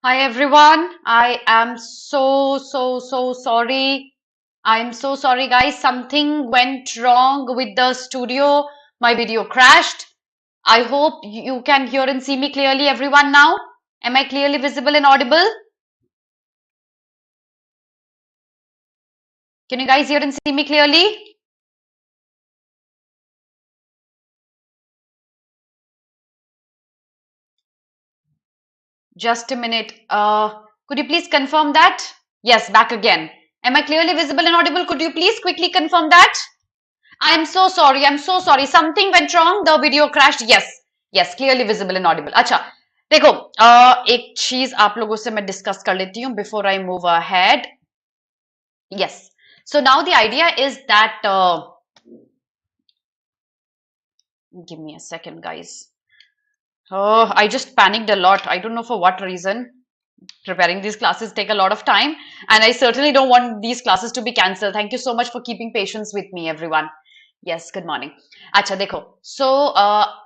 Hi everyone, I am so sorry. I'm so sorry guys, something went wrong with the studio. My video crashed. I hope you can hear and see me clearly everyone now. Am I clearly visible and audible? Can you guys hear and see me clearly? Just a minute. Could you please confirm that? Yes, back again. Am I clearly visible and audible? Could you please quickly confirm that? I'm so sorry. I'm so sorry. Something went wrong. The video crashed. Yes, clearly visible and audible. अच्छा, देखो, एक चीज आप लोगों से मैं discuss कर लेती हूँ before I move ahead. Yes. So now the idea is that give me a second, guys. Oh, I just panicked a lot. I don't know for what reason. Preparing these classes take a lot of time, and I certainly don't want these classes to be cancelled. Thank you so much for keeping patience with me, everyone. Yes, good morning. Acha, dekho. So,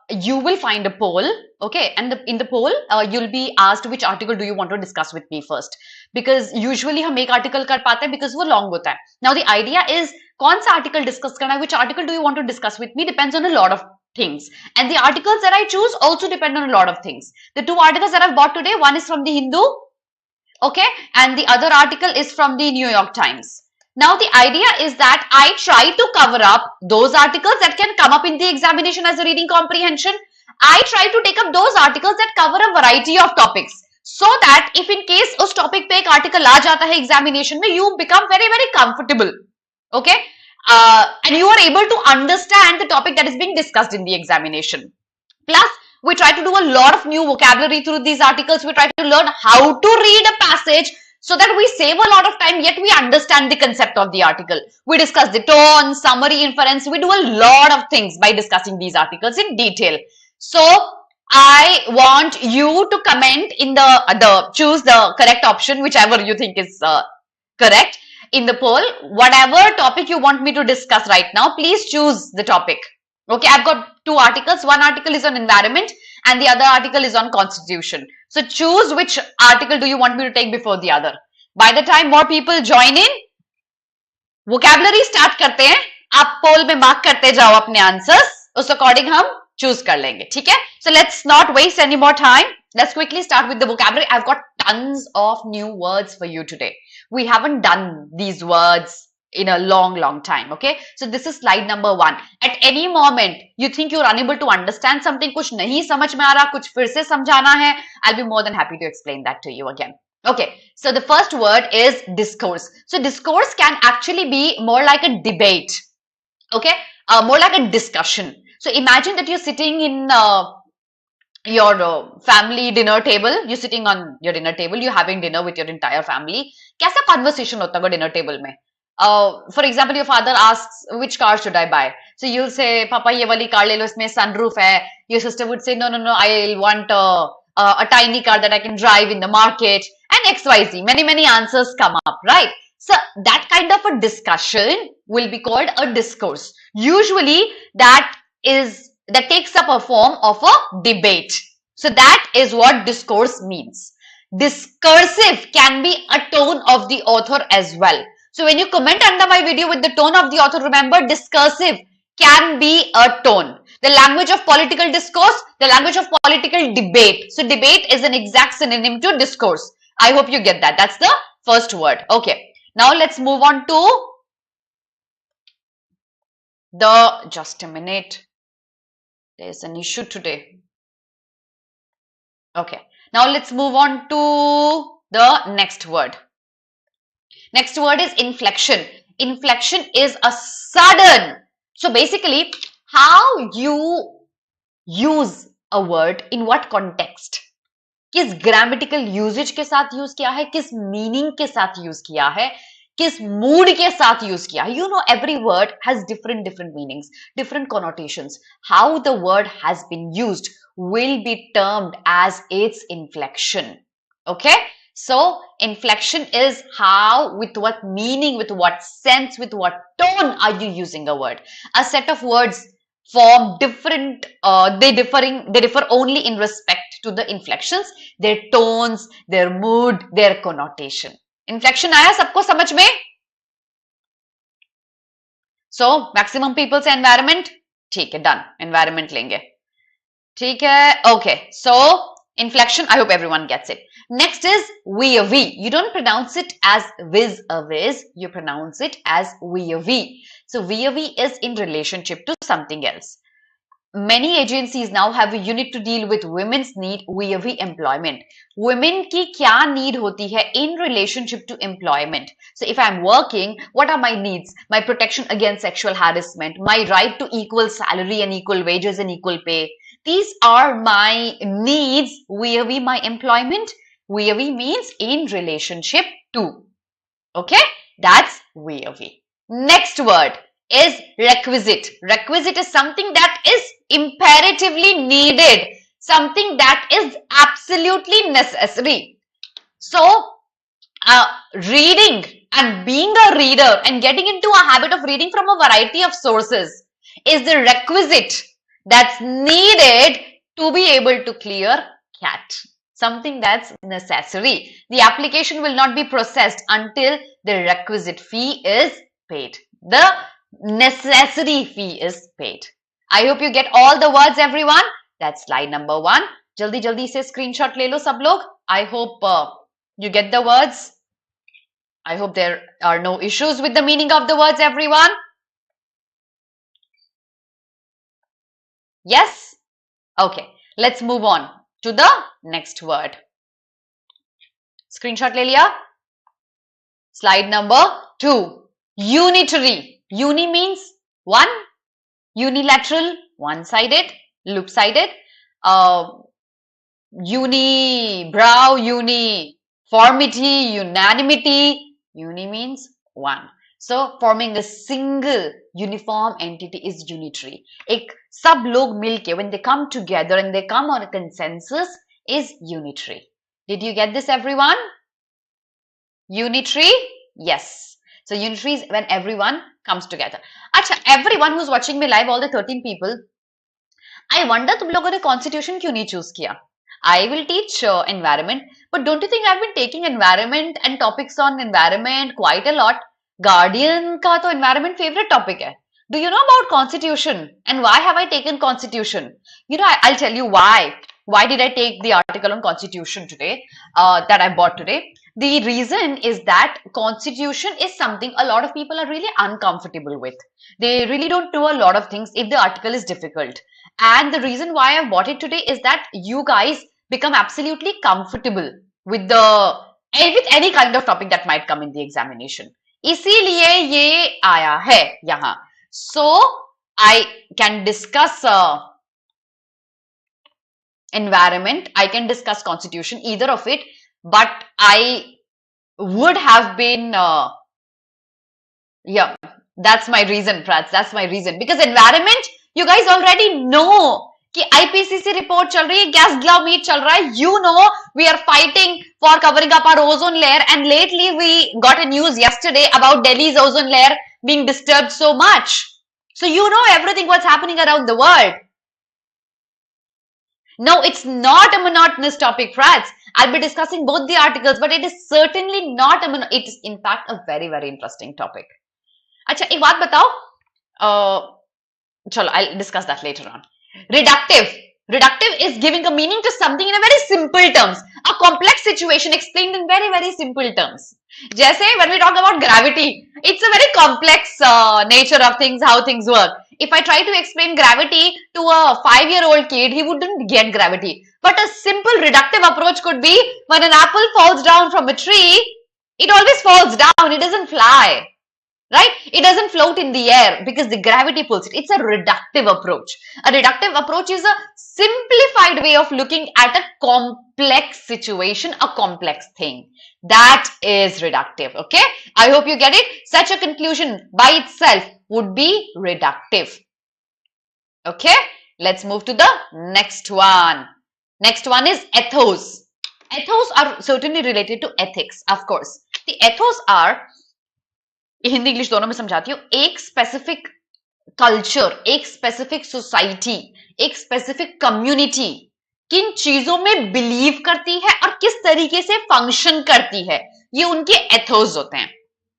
you will find a poll, okay? And in the poll, you'll be asked which article do you want to discuss with me first. Because usually हम एक article कर पाते हैं because वो long होता है. Now the idea is कौन सा article discuss करना है, which article do you want to discuss with me depends on a lot of things. And the articles that I choose also depend on a lot of things. The two articles that I've bought today, one is from the Hindu, okay, and the other article is from the New York Times. Now the idea is that I try to cover up those articles that can come up in the examination as a reading comprehension. I try to take up those articles that cover a variety of topics, so that if in case उस topic पे एक article आ जाता है examination में, you become very comfortable, okay, and you are able to understand the topic that is being discussed in the examination. Plus, we try to do a lot of new vocabulary through these articles. We try to learn how to read a passage so that we save a lot of time, yet we understand the concept of the article. We discuss the tone, summary, inference. We do a lot of things by discussing these articles in detail. So, I want you to comment in choose the correct option, whichever you think is correct in the poll. Whatever topic you want me to discuss right now, please choose the topic. Okay, I've got two articles. One article is on environment and the other article is on constitution. So choose which article do you want me to take before the other. By the time more people join in, vocabulary start करते हैं. आप poll में mark करते जाओ अपने answers. उस according हम choose कर लेंगे. ठीक है? So let's not waste any more time. Let's quickly start with the vocabulary. I've got tons of new words for you today. We haven't done these words in a long time, okay? So this is slide number 1. At any moment you think you're unable to understand something, कुछ नहीं समझ में आ रहा, कुछ फिर से समझाना है, I'll be more than happy to explain that to you again. Okay, so the first word is discourse. So discourse can actually be more like a debate, okay, more like a discussion. So imagine that you're sitting in your family dinner table. You're sitting on your dinner table, you're having dinner with your entire family. कैसा conversation होता है dinner table में? For example, your father asks, which car should I buy? So you'll say, Papa, ye wali car le lo, isme sunroof hai. Your sister would say, no, I'll want a tiny car that I can drive in the market, and XYZ. Many answers come up, right? So that kind of a discussion will be called a discourse. Usually that takes up a form of a debate. So that is what discourse means. Discursive can be a tone of the author as well. So when you comment under my video with the tone of the author, remember discursive can be a tone. The language of political discourse, the language of political debate. So debate is an exact synonym to discourse. I hope you get that. That's the first word. Okay. Now let's move on to just a minute. There's an issue today. Okay. Now let's move on to the next word. Next word is inflection. Inflection is a sudden. So basically, how you use a word in what context. किस grammatical usage के साथ use किया है, किस meaning के साथ use किया है, किस mood के साथ use किया है. You know, every word has different meanings, different connotations. How the word has been used will be termed as its inflection. Okay? So, inflection is how, with what meaning, with what sense, with what tone are you using a word. A set of words form different, they differ only in respect to the inflections, their tones, their mood, their connotation. Inflection आया सबको समझ में? So maximum people say environment. ठीक है, done. Environment लेंगे. ठीक है, okay. So inflection, I hope everyone gets it. Next is we. You don't pronounce it as viz, you pronounce it as we. So we is in relationship to something else. Many agencies now have a unit to deal with women's need we employment. Women की क्या need होती है in relationship to employment. So if I'm working, what are my needs? My protection against sexual harassment, my right to equal salary and equal wages and equal pay. These are my needs we my employment. We means in relationship to. Okay, that's we. Next word is requisite. Requisite is something that is imperatively needed, something that is absolutely necessary. So reading and being a reader and getting into a habit of reading from a variety of sources is the requisite that's needed to be able to clear CAT. Something that's necessary. The application will not be processed until the requisite fee is paid. The necessary fee is paid. I hope you get all the words, everyone. That's slide number 1. Jaldi se screenshot le lo sab log. I hope you get the words. I hope there are no issues with the meaning of the words, everyone. Yes? Okay, let's move on to the next word. Screenshot le liya? Slide number 2. Unitary. Uni means one, unilateral, one-sided, loop-sided, unibrow, uniformity, unanimity. Uni means one. So forming a single uniform entity is unitary. एक सब लोग मिलके when they come together and they come on a consensus is unitary. Did you get this, everyone? Unitary? Yes. So unitary is when everyone comes together. अच्छा, everyone who's watching me live, all the 13 people, I wonder तुम लोगों ने constitution क्यों नहीं choose किया? I will teach environment, but don't you think I've been taking environment and topics on environment quite a lot? Guardian का तो environment favorite topic है. Do you know about constitution and why have I taken constitution? You know, I'll tell you why. Why did I take the article on constitution today that I bought today? The reason is that constitution is something a lot of people are really uncomfortable with. They really don't know a lot of things if the article is difficult. And the reason why I bought it today is that you guys become absolutely comfortable with any kind of topic that might come in the examination. इसीलिए ये आया है यहाँ. So I can discuss environment, I can discuss constitution, either of it, but I would have been yeah, that's my reason, Prats, that's my reason. Because environment, you guys already know कि IPCC report चल रही है, gas glove meet चल रहा है. You know we are fighting for covering up our ozone layer, and lately we got a news yesterday about Delhi's ozone layer being disturbed so much. So you know everything what's happening around the world. No, it's not a monotonous topic, Frats. I'll be discussing both the articles, but it is certainly not it is in fact a very, very interesting topic. अच्छा, एक बात बताओ. चलो, I'll discuss that later on. Reductive. Reductive is giving a meaning to something in a very simple terms. A complex situation explained in very, very simple terms. जैसे when we talk about gravity, it's a very complex nature of things, how things work. If I try to explain gravity to a 5-year-old kid, he wouldn't get gravity. But a simple reductive approach could be when an apple falls down from a tree, it always falls down, it doesn't fly. Right? It doesn't float in the air because the gravity pulls it. It's a reductive approach. A reductive approach is a simplified way of looking at a complex situation, a complex thing. That is reductive. Okay? I hope you get it. Such a conclusion by itself would be reductive. Okay? Let's move to the next one. Next one is ethos. Ethos are certainly related to ethics, of course. The ethos are, Hindi English दोनों में समझाती हूँ, एक specific culture, एक specific society, एक specific community किन चीजों में बिलीव करती है और किस तरीके से फंक्शन करती है, ये उनके एथोस होते हैं.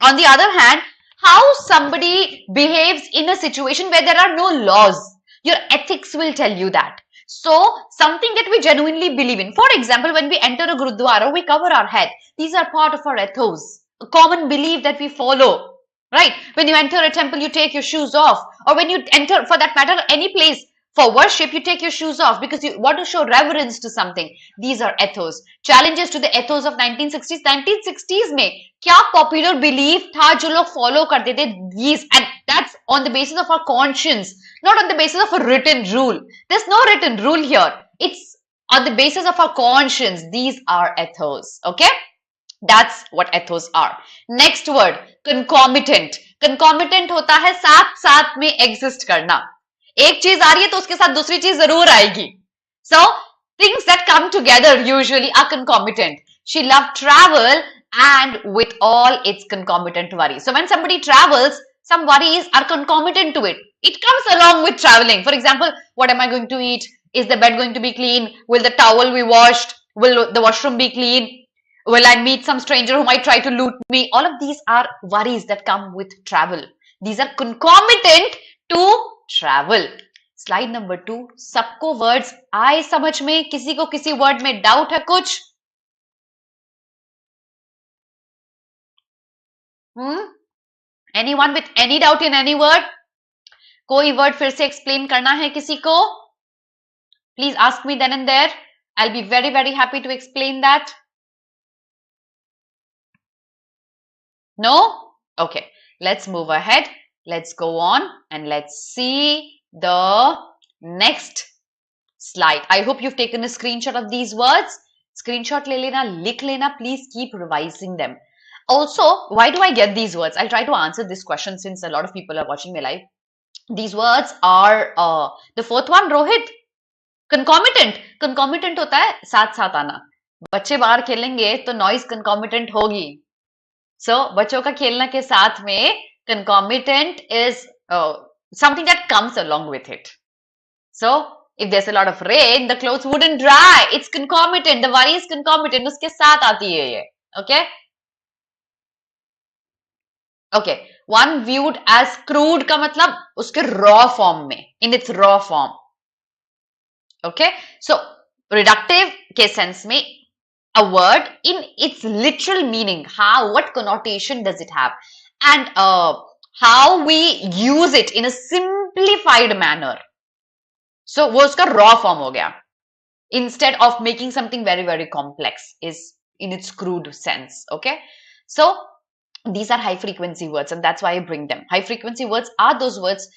On the other hand, how somebody behaves in a situation where there are no laws, your ethics will tell you that. So something that we genuinely believe in, for example, when we enter a gurudwara, we cover our head. These are part of our ethos, a common belief that we follow, right? When you enter a temple, you take your shoes off, or when you enter, for that matter, any place for worship, you take your shoes off because you want to show reverence to something. These are ethos. Challenges to the ethos of 1960s. 1960s में क्या popular belief था जो लोग follow करते थे? These, and that's on the basis of our conscience, not on the basis of a written rule. There's no written rule here. It's on the basis of our conscience. These are ethos. Okay? That's what ethos are. Next word, concomitant. Concomitant होता है साथ साथ में exist करना. एक चीज आ रही है तो उसके साथ दूसरी चीज जरूर आएगी. So things that come together usually are concomitant. She loved travel and with all its concomitant worries. So when somebody travels, some worries are concomitant to it. It comes along with traveling. For example, what am I going to eat? Is the bed going to be clean? Will the towel be washed? Will the washroom be clean? Will I meet some stranger who might try to loot me? All of these are worries that come with travel. These are concomitant to travel. Slide number 2. सबको words आए समझ में? किसी को किसी word में doubt है कुछ? Anyone with any doubt in any word? कोई word फिर से explain करना है किसी को? Please ask me then and there. I'll be very, very happy to explain that. No? Okay. Let's move ahead. Let's go on and let's see the next slide. I hope you've taken a screenshot of these words. Screenshot le lena, likh lena. Please keep revising them. Also, why do I get these words? I'll try to answer this question since a lot of people are watching me live. These words are the fourth one, Rohit. Concomitant. Concomitant होता है साथ साथ आना. बच्चे बाहर खेलेंगे तो noise concomitant होगी. So बच्चों का खेलना के साथ में concomitant is something that comes along with it. So if there's a lot of rain, the clothes wouldn't dry. It's concomitant. The worry is concomitant. उसके साथ आती है ये. Okay? Okay. One viewed as crude का मतलब उसके raw form में. In its raw form. Okay? So reductive के sense में a word in its literal meaning. How, what connotation does it have? And how we use it in a simplified manner. So वो उसका raw form हो गया. Instead of making something very, very complex is in its crude sense. Okay. So these are high frequency words and that's why I bring them. High frequency words are those words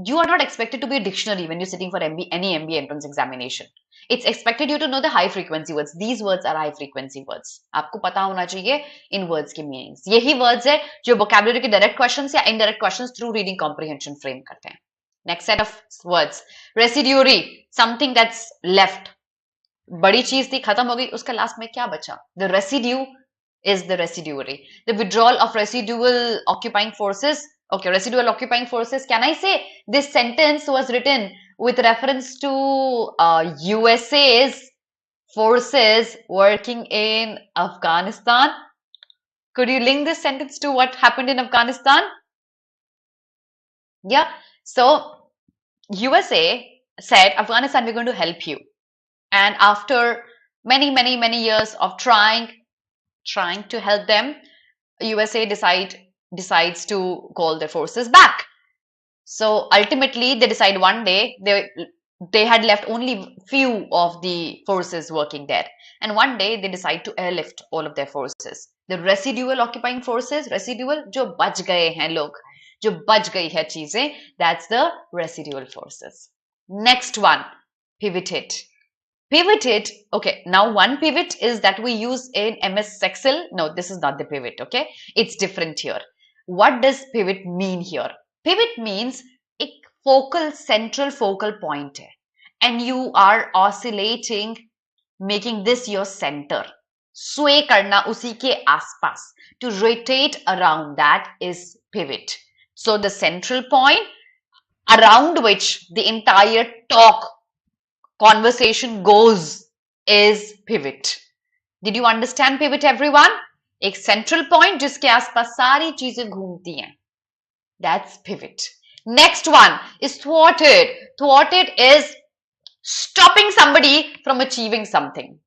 you are not expected to be a dictionary when you're sitting for any MBA entrance examination. It's expected you to know the high frequency words. These words are high frequency words. आपको पता होना चाहिए इन words के meanings. यही words है जो vocabulary के direct questions या indirect questions through reading comprehension frame करते हैं. Next set of words. Residuary, something that's left. बड़ी चीज थी खत्म हो गई उसका last में क्या बचा? The residue is the residuary. The withdrawal of residual occupying forces. Okay, residual occupying forces. Can I say this sentence was written with reference to USA's forces working in Afghanistan? Could you link this sentence to what happened in Afghanistan? Yeah. So USA said, Afghanistan, we're going to help you. And after many years of trying to help them, USA decides to call their forces back. So ultimately they decide one day they had left only few of the forces working there, and one day they decide to airlift all of their forces. The residual occupying forces, residual जो बच गए हैं लोग, जो बच गई है चीजें, that's the residual forces. Next one, pivoted. Pivoted, okay, now one pivot is that we use in MS Excel. No, this is not the pivot, okay? It's different here. What does pivot mean here? Pivot means एक focal, central focal point है. And you are oscillating, making this your center. Sway करना उसी के आसपास. To rotate around that is pivot. So the central point around which the entire talk conversation goes is pivot. Did you understand pivot, everyone? एक central point जिसके आसपास सारी चीजें घूमती हैं. That's pivot. Next one is thwarted. Thwarted is stopping somebody from achieving something.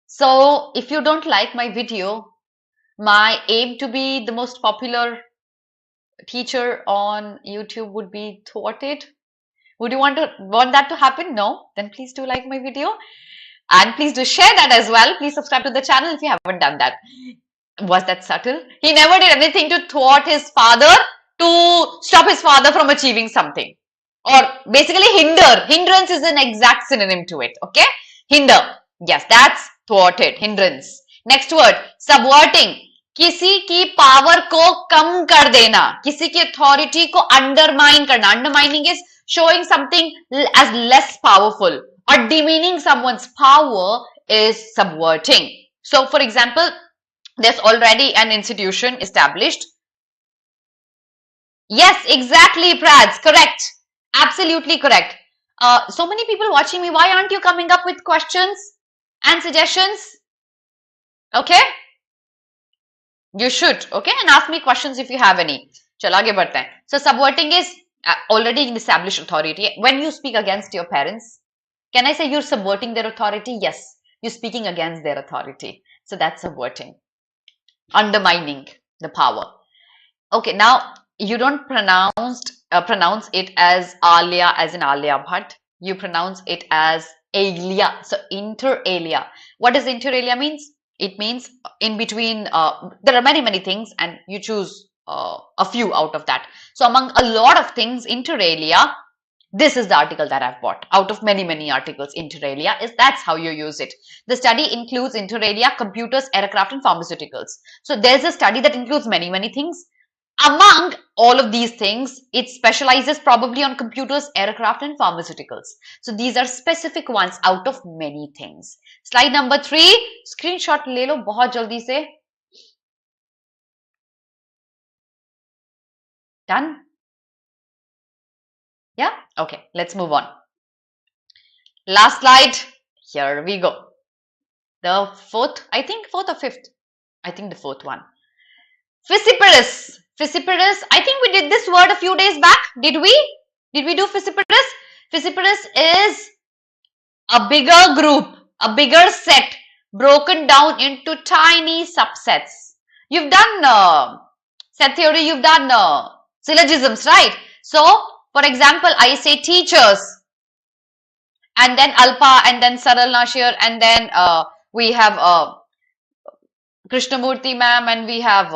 So if you don't like my video, my aim to be the most popular teacher on YouTube would be thwarted. Would you want that to happen? No? Then please do like my video. And please do share that as well. Please subscribe to the channel if you haven't done that. Was that subtle? He never did anything to thwart his father, to stop his father from achieving something. Or basically hinder. Hindrance is an exact synonym to it. Okay? Hinder. Yes, that's thwarted. Hindrance. Next word, subverting. किसी की power को कम कर देना, किसी की authority को undermine करना. Undermining is showing something as less powerful or demeaning someone's power is subverting. So for example, there's already an institution established. Yes, exactly, Prads, correct, absolutely correct. So many people watching me, why aren't you coming up with questions and suggestions? Okay, you should, okay, and ask me questions if you have any. Chalo aage badhte hain. So subverting is already an established authority. When you speak against your parents, can I say you're subverting their authority? Yes, you're speaking against their authority. So that's subverting, undermining the power. Okay, now you don't pronounce it as Alia as in Alia Bhatt. You pronounce it as alia. So inter alia. What does inter alia means? It means in between. There are many things, and you choose a few out of that. So among a lot of things, inter alia, this is the article that I've bought out of many articles. Inter alia is, that's how you use it. The study includes inter alia, computers, aircraft, and pharmaceuticals. So there's a study that includes many things. Among all of these things, it specializes probably on computers, aircraft, and pharmaceuticals. So these are specific ones out of many things. Slide number 3. Screenshot ले लो बहुत जल्दी से. Done? Yeah? Okay, let's move on. Last slide. Here we go. The fourth, I think fourth or fifth. I think the fourth one. Physicalists. Physicalists, I think we did this word a few days back. Did we? Did we do Physicalists? Physicalists is a bigger group, a bigger set, broken down into tiny subsets. You've done set theory, you've done syllogisms, right? So, for example, I say teachers, and then Alpa, and then Saral Nashir, and then we have Krishnamurti ma'am, and we have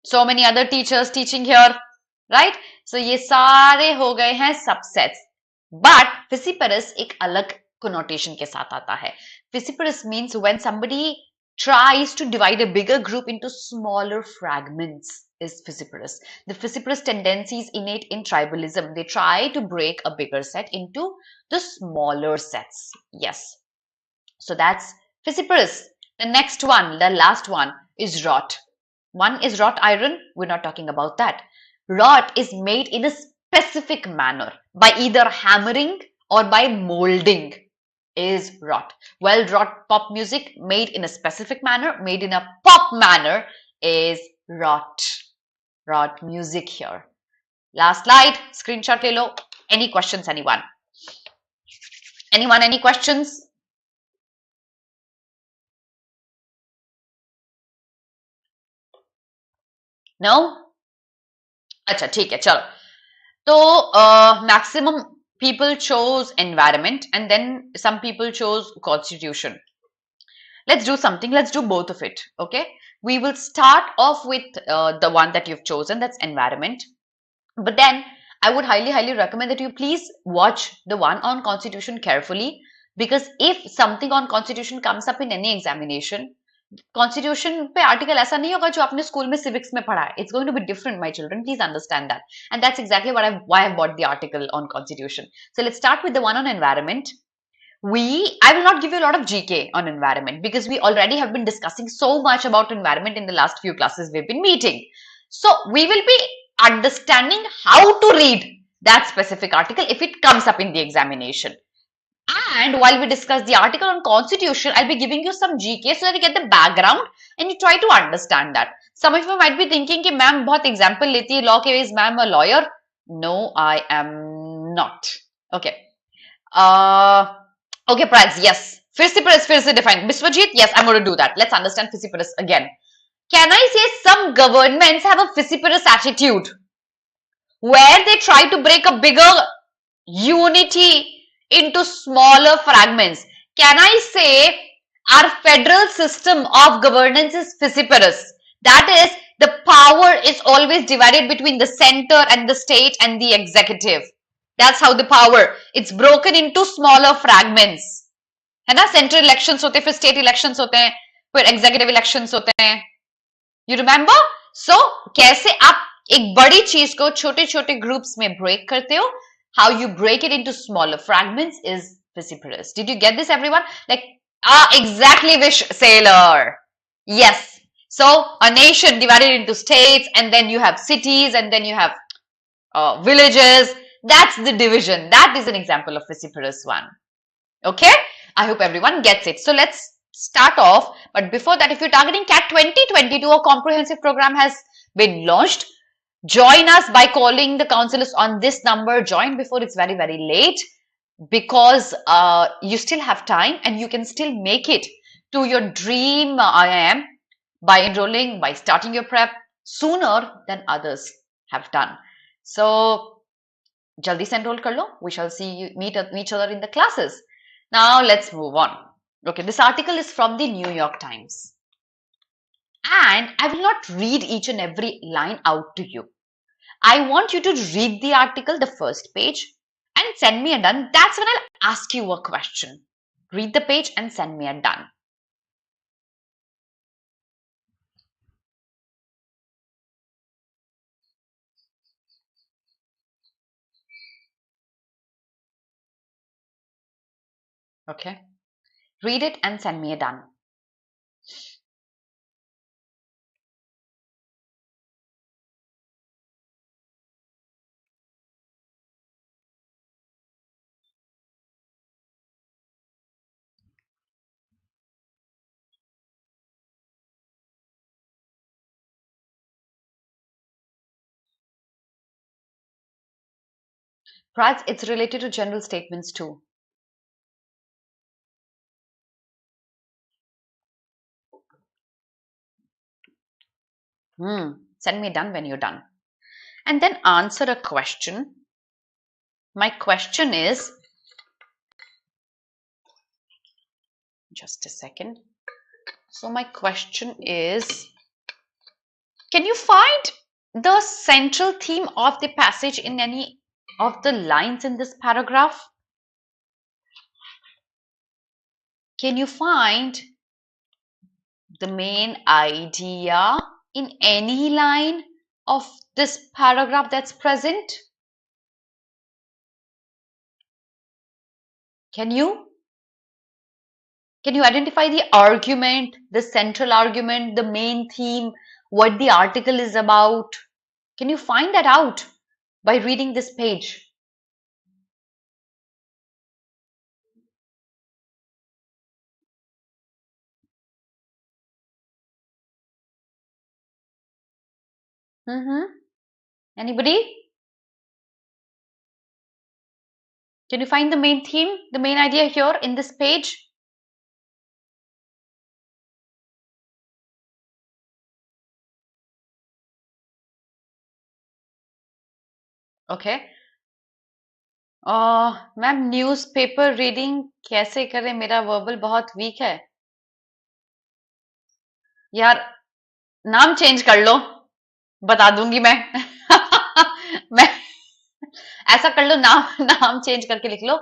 so many other teachers teaching here, right? So ये सारे हो गए हैं subsets. But Physicalists एक अलग connotation के साथ आता है. Physicalists means when somebody tries to divide a bigger group into smaller fragments is Physicalist. The Physicalist tendency is innate in tribalism. They try to break a bigger set into the smaller sets. Yes. So that's Physicalist. The next one, the last one is wrought. One is wrought iron. We're not talking about that. Wrought is made in a specific manner by either hammering or by molding is wrought. Well, wrought pop music made in a specific manner, made in a pop manner is wrought. Wrought music here. Last slide. Screenshot le lo. Any questions, anyone? Anyone, any questions? No? अच्छा ठीक है चलो. तो maximum people chose environment and then some people chose constitution. Let's do something. Let's do both of it. Okay. We will start off with the one that you've chosen. That's environment. But then I would highly recommend that you please watch the one on constitution carefully, because if something on constitution comes up in any examination, Constitution पे article ऐसा नहीं होगा जो आपने school में civics में पढ़ा है. It's going to be different, my children. Please understand that. And that's exactly why I bought the article on constitution. So let's start with the one on environment. I will not give you a lot of GK on environment because we already have been discussing so much about environment in the last few classes we've been meeting. So we will be understanding how to read that specific article if it comes up in the examination. And while we discuss the article on constitution, I'll be giving you some GK so that you get the background and you try to understand that. Some of you might be thinking कि ma'am बहुत example लेती है law के, is ma'am a lawyer? No, I am not. Okay. Okay, Praz, yes. Physicalists फिर से define. Biswajit, yes, I'm going to do that. Let's understand Physicalists again. Can I say some governments have a Physicalist attitude where they try to break a bigger unity into smaller fragments? Can I say our federal system of governance is Physicalist? That is, the power is always divided between the center and the state and the executive. That's how the power, it's broken into smaller fragments. है ना, central elections होते हैं, फिर state elections होते हैं, फिर executive elections होते हैं. You remember? सो कैसे आप एक बड़ी चीज को छोटे छोटे ग्रुप्स में ब्रेक करते हो? How you break it into smaller fragments is Physicalists. Did you get this, everyone? Like, exactly, Vish Sailor. Yes. So a nation divided into states, and then you have cities, and then you have villages. That's the division. That is an example of Physicalist one. Okay? I hope everyone gets it. So let's start off. But before that, if you're targeting CAT 2022, a comprehensive program has been launched. Join us by calling the counselors on this number. Join before it's very, very late, because you still have time and you can still make it to your dream IIM by enrolling, by starting your prep sooner than others have done. So, jaldi se enroll kar lo. We shall see you meet each other in the classes. Now, let's move on. Okay, this article is from the New York Times. And I will not read each and every line out to you. I want you to read the article, the first page, and send me a done. That's when I'll ask you a question. Read the page and send me a done. Okay. Read it and send me a done. Praj, it's related to general statements too. Send me done when you're done. And then answer a question. My question is, just a second. So my question is, can you find the central theme of the passage in any of the lines in this paragraph? Can you find the main idea in any line of this paragraph that's present? Can you identify the argument, the central argument, the main theme, what the article is about? Can you find that out by reading this page? Anybody? Can you find the main theme, the main idea here in this page? Okay. Ma'am newspaper reading कैसे करें? मेरा verbal बहुत week है यार. नाम change कर लो, बता दूंगी मैं. मैं ऐसा कर लो, नाम चेंज करके लिख लो.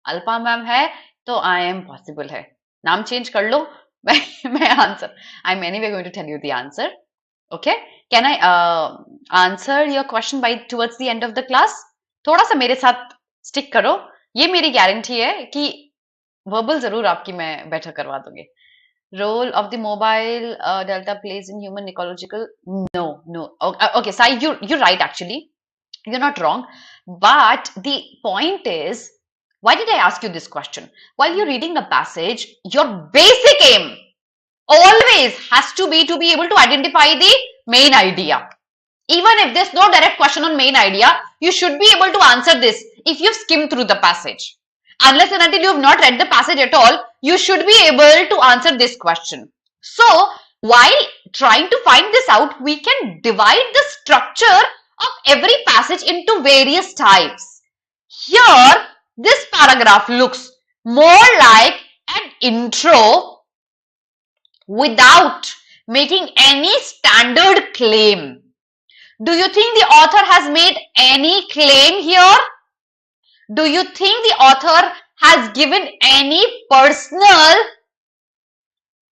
अल्पा मैम है तो आई एम पॉसिबल है. नाम चेंज कर लो. मैं answer, I am anyway going to tell you the answer. Okay, can I answer your question by towards the end of the class? थोड़ा सा मेरे साथ स्टिक करो, ये मेरी गारंटी है कि वर्बल जरूर आपकी मैं बेटर करवा दूंगी. Role of the mobile delta plays in human ecological? No. Okay, Sai, you're right actually. You're not wrong. But the point is, Why did I ask you this question? While you're reading a passage, your basic aim always has to be able to identify the main idea. Even if there's no direct question on main idea, you should be able to answer this if you've skimmed through the passage. Unless and until you have not read the passage at all, you should be able to answer this question. So, while trying to find this out, we can divide the structure of every passage into various types. Here, this paragraph looks more like an intro without making any standard claim. Do you think the author has made any claim here? Do you think the author has given any personal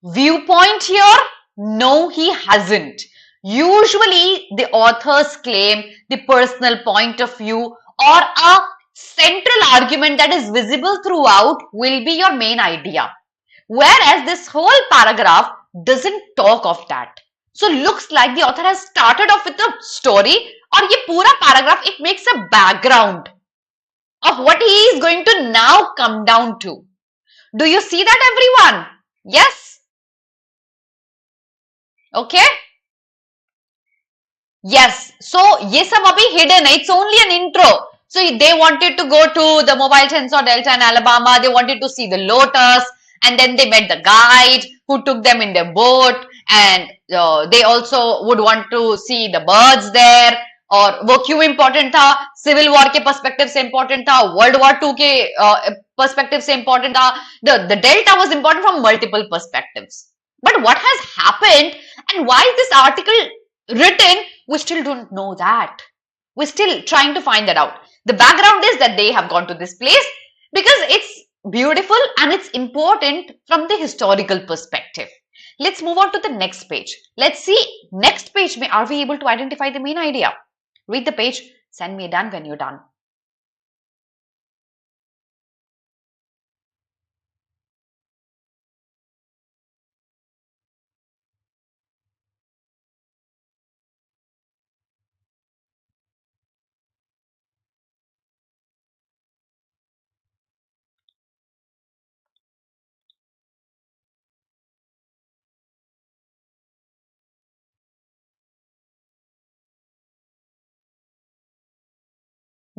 viewpoint here? No, he hasn't. Usually, the authors claim the personal point of view or a central argument that is visible throughout will be your main idea. Whereas this whole paragraph doesn't talk of that. So looks like the author has started off with a story, or ye pura paragraph, it makes a background of what he is going to now come down to. Do you see that, everyone? Yes? Okay? Yes. So ye sab abhi hidden, it's only an intro. So they wanted to go to the mobile sensor delta in Alabama, they wanted to see the lotus, and then they met the guide who took them in their boat, and they also would want to see the birds there. और वो क्यों important था? Civil war के perspective से important था, world war 2 के perspective से important था. The delta was important from multiple perspectives. But what has happened and why is this article written? We still don't know that. We're still trying to find that out. The background is that they have gone to this place because it's beautiful and it's important from the historical perspective. Let's move on to the next page. Let's see, next page, are we able to identify the main idea? Read the page, send me a done when you're done.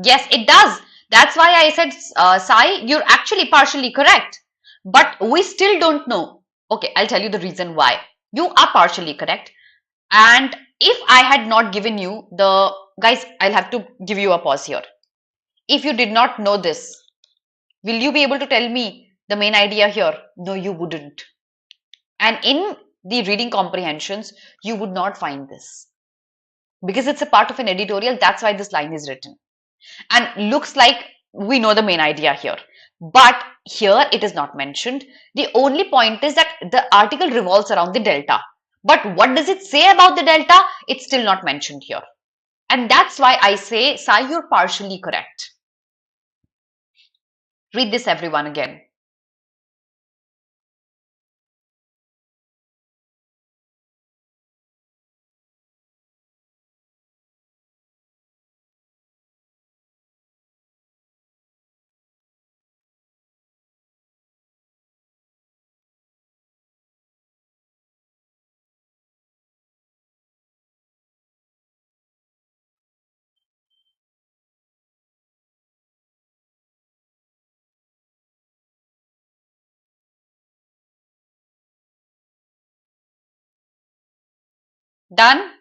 Yes, it does. That's why I said, Sai, you're actually partially correct. But we still don't know. Okay, I'll tell you the reason why. You are partially correct. And if I had not given you the... Guys, I'll have to give you a pause here. If you did not know this, will you be able to tell me the main idea here? No, you wouldn't. And in the reading comprehensions, you would not find this. Because it's a part of an editorial, that's why this line is written. And looks like we know the main idea here, but here it is not mentioned. The only point is that the article revolves around the delta, but what does it say about the delta? It's still not mentioned here, and that's why I say, Sai, you're partially correct. Read this, everyone, again. Done?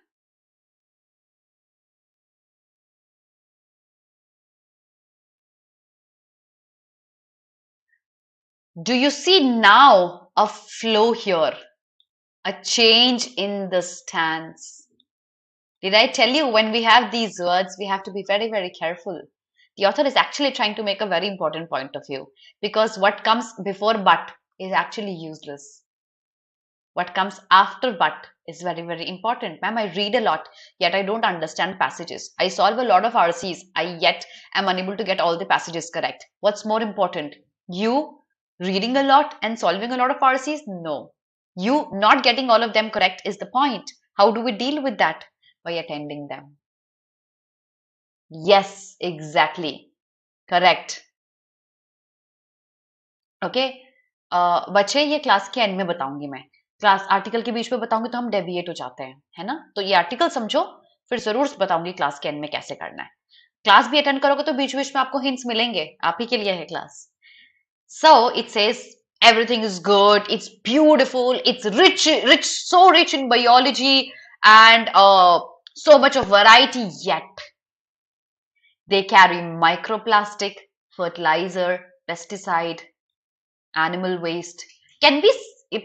Do you see now a flow here, a change in the stance? Did I tell you when we have these words, we have to be very, very careful. The author is actually trying to make a very important point of view, because what comes before but is actually useless. What comes after but is very, very important. Ma'am, I read a lot, yet I don't understand passages. I solve a lot of RCs, I yet am unable to get all the passages correct. What's more important? You reading a lot and solving a lot of RCs? No. You not getting all of them correct is the point. How do we deal with that? By attending them. Yes, exactly. Correct. Okay बच्चे ये class के and में बताऊंगी मैं, class article के बीच में बताऊंगी तो हम डेविएट हो जाते हैं, है ना? तो ये आर्टिकल समझो, फिर जरूर बताऊंगी क्लास के एंड में कैसे करना है। क्लास भी अटेंड करोगे तो बीच बीच में आपको हिंट्स मिलेंगे, आप ही के लिए है class. So it says everything is good, it's beautiful, it's rich, so rich in biology and so much of variety, yet they carry microplastic, fertilizer, pesticide, animal waste. Can be,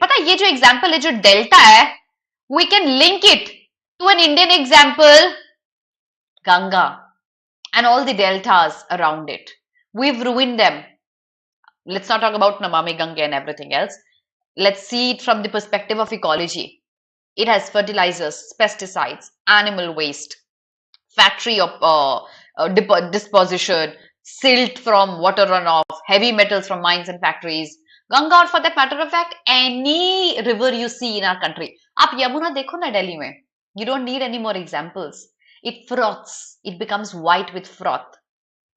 पता है ये जो example है जो delta है, we can link it to an Indian example, Ganga and all the deltas around it. We've ruined them. Let's not talk about Namami Ganga and everything else. Let's see it from the perspective of ecology. It has fertilizers, pesticides, animal waste, factory of disposition, silt from water runoff, heavy metals from mines and factories. Ganga, or for that matter of fact, any river you see in our country. आप यमुना देखो ना दिल्ली में. You don't need any more examples. It froths. It becomes white with froth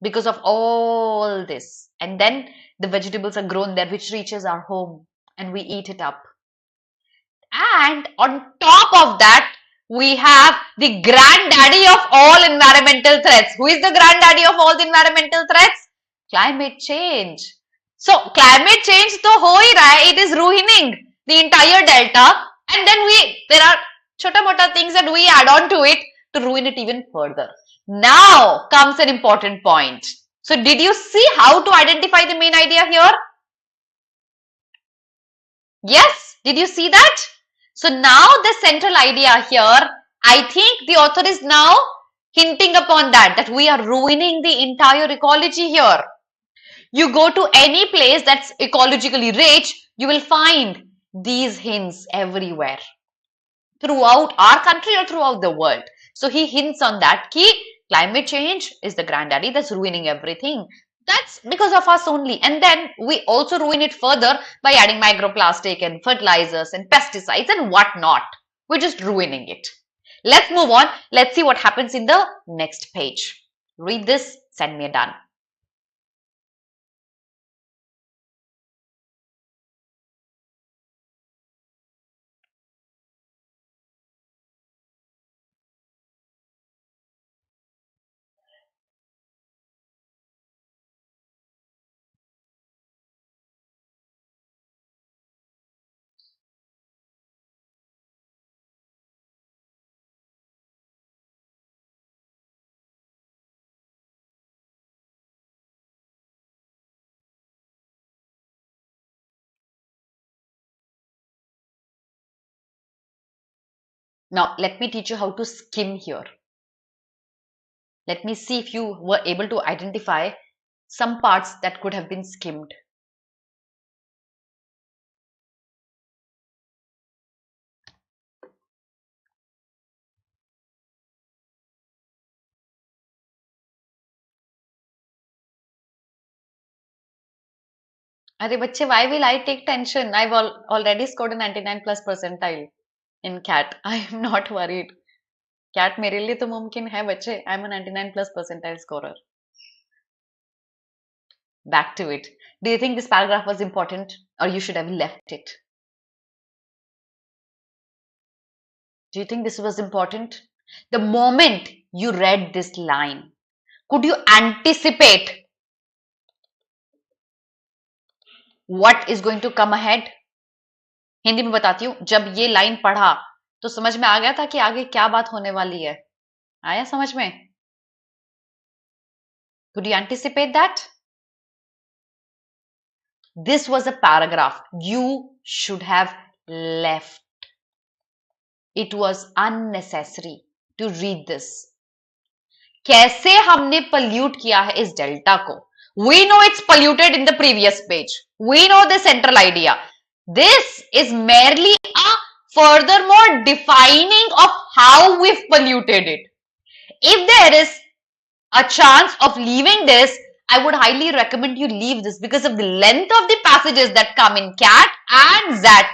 because of all this. And then the vegetables are grown there, which reaches our home, and we eat it up. And on top of that, we have the granddaddy of all environmental threats. Who is the granddaddy of all the environmental threats? Climate change. So climate change to ho hi raha hai, it is ruining the entire delta, and then there are chota mota things that we add on to it to ruin it even further. Now comes an important point. So did you see how to identify the main idea here? Yes, did you see that? So now the central idea here, I think the author is now hinting upon that we are ruining the entire ecology here. You go to any place that's ecologically rich, you will find these hints everywhere, throughout our country or throughout the world. So he hints on that ki climate change is the granddaddy that's ruining everything. That's because of us only. And then we also ruin it further by adding microplastic and fertilizers and pesticides and whatnot. We're just ruining it. Let's move on. Let's see what happens in the next page. Read this, send me a done. Now, let me teach you how to skim here. Let me see if you were able to identify some parts that could have been skimmed. अरे बच्चे, why will I take tension? I've already scored a 99 plus percentile in CAT. I am not worried. CAT मेरे लिए तो मुमकिन है बच्चे. I'm a 99 plus percentile scorer. Back to it. Do you think this paragraph was important or you should have left it? Do you think this was important? The moment you read this line, could you anticipate what is going to come ahead? Hindi में बताती हूँ, जब ये line पढ़ा तो समझ में आ गया था कि आगे क्या बात होने वाली है. आया समझ में? Could you anticipate that? This was a paragraph you should have left. It was unnecessary to read this. कैसे हमने pollute किया है इस डेल्टा को? We know it's polluted in the previous page. We know the central idea. This is merely a furthermore defining of how we've polluted it. If there is a chance of leaving this, I would highly recommend you leave this because of the length of the passages that come in CAT and ZAT.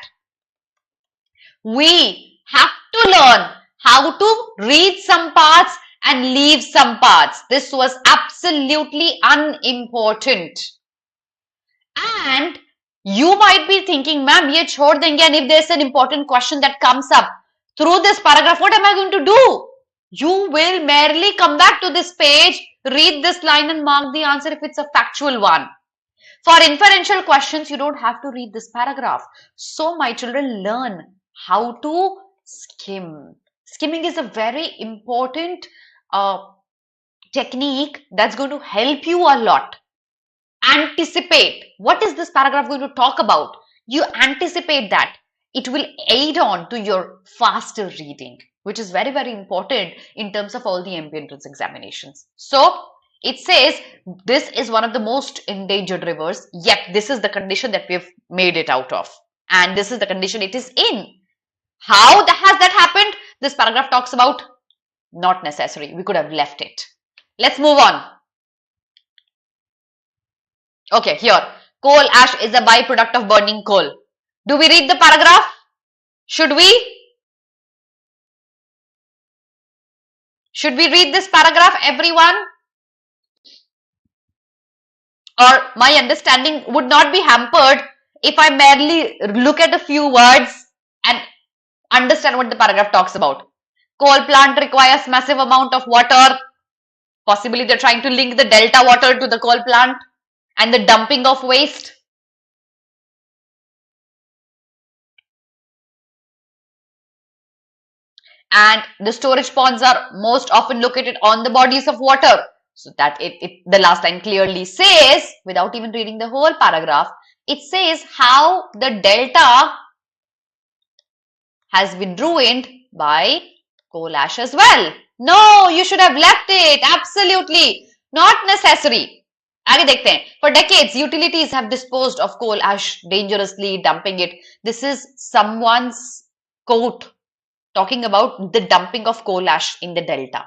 We have to learn how to read some parts and leave some parts. This was absolutely unimportant. And You might be thinking, ma'am, ye chhod denge, and if there's an important question that comes up through this paragraph, what am I going to do? You will merely come back to this page, read this line and mark the answer if it's a factual one. For inferential questions, you don't have to read this paragraph. So my children, learn how to skim. Skimming is a very important technique that's going to help you a lot. Anticipate. What is this paragraph going to talk about? You anticipate that. It will aid on to your faster reading, which is very, very important in terms of all the MBA entrance examinations. So it says this is one of the most endangered rivers, yet this is the condition that we've made it out of. And this is the condition it is in. How has that happened? This paragraph talks about not necessary. We could have left it. Let's move on. Okay, here. Coal ash is a byproduct of burning coal. Do we read the paragraph? Should we? Should we read this paragraph, everyone? Or my understanding would not be hampered if I merely look at a few words and understand what the paragraph talks about. Coal plant requires massive amount of water. Possibly they're trying to link the delta water to the coal plant and the dumping of waste. And the storage ponds are most often located on the bodies of water. So that the last line clearly says, without even reading the whole paragraph, it says how the delta has been ruined by coal ash as well. No, you should have left it. Absolutely not necessary. आगे देखते हैं. For decades, utilities have disposed of coal ash dangerously, dumping it. This is someone's quote talking about the dumping of coal ash in the delta.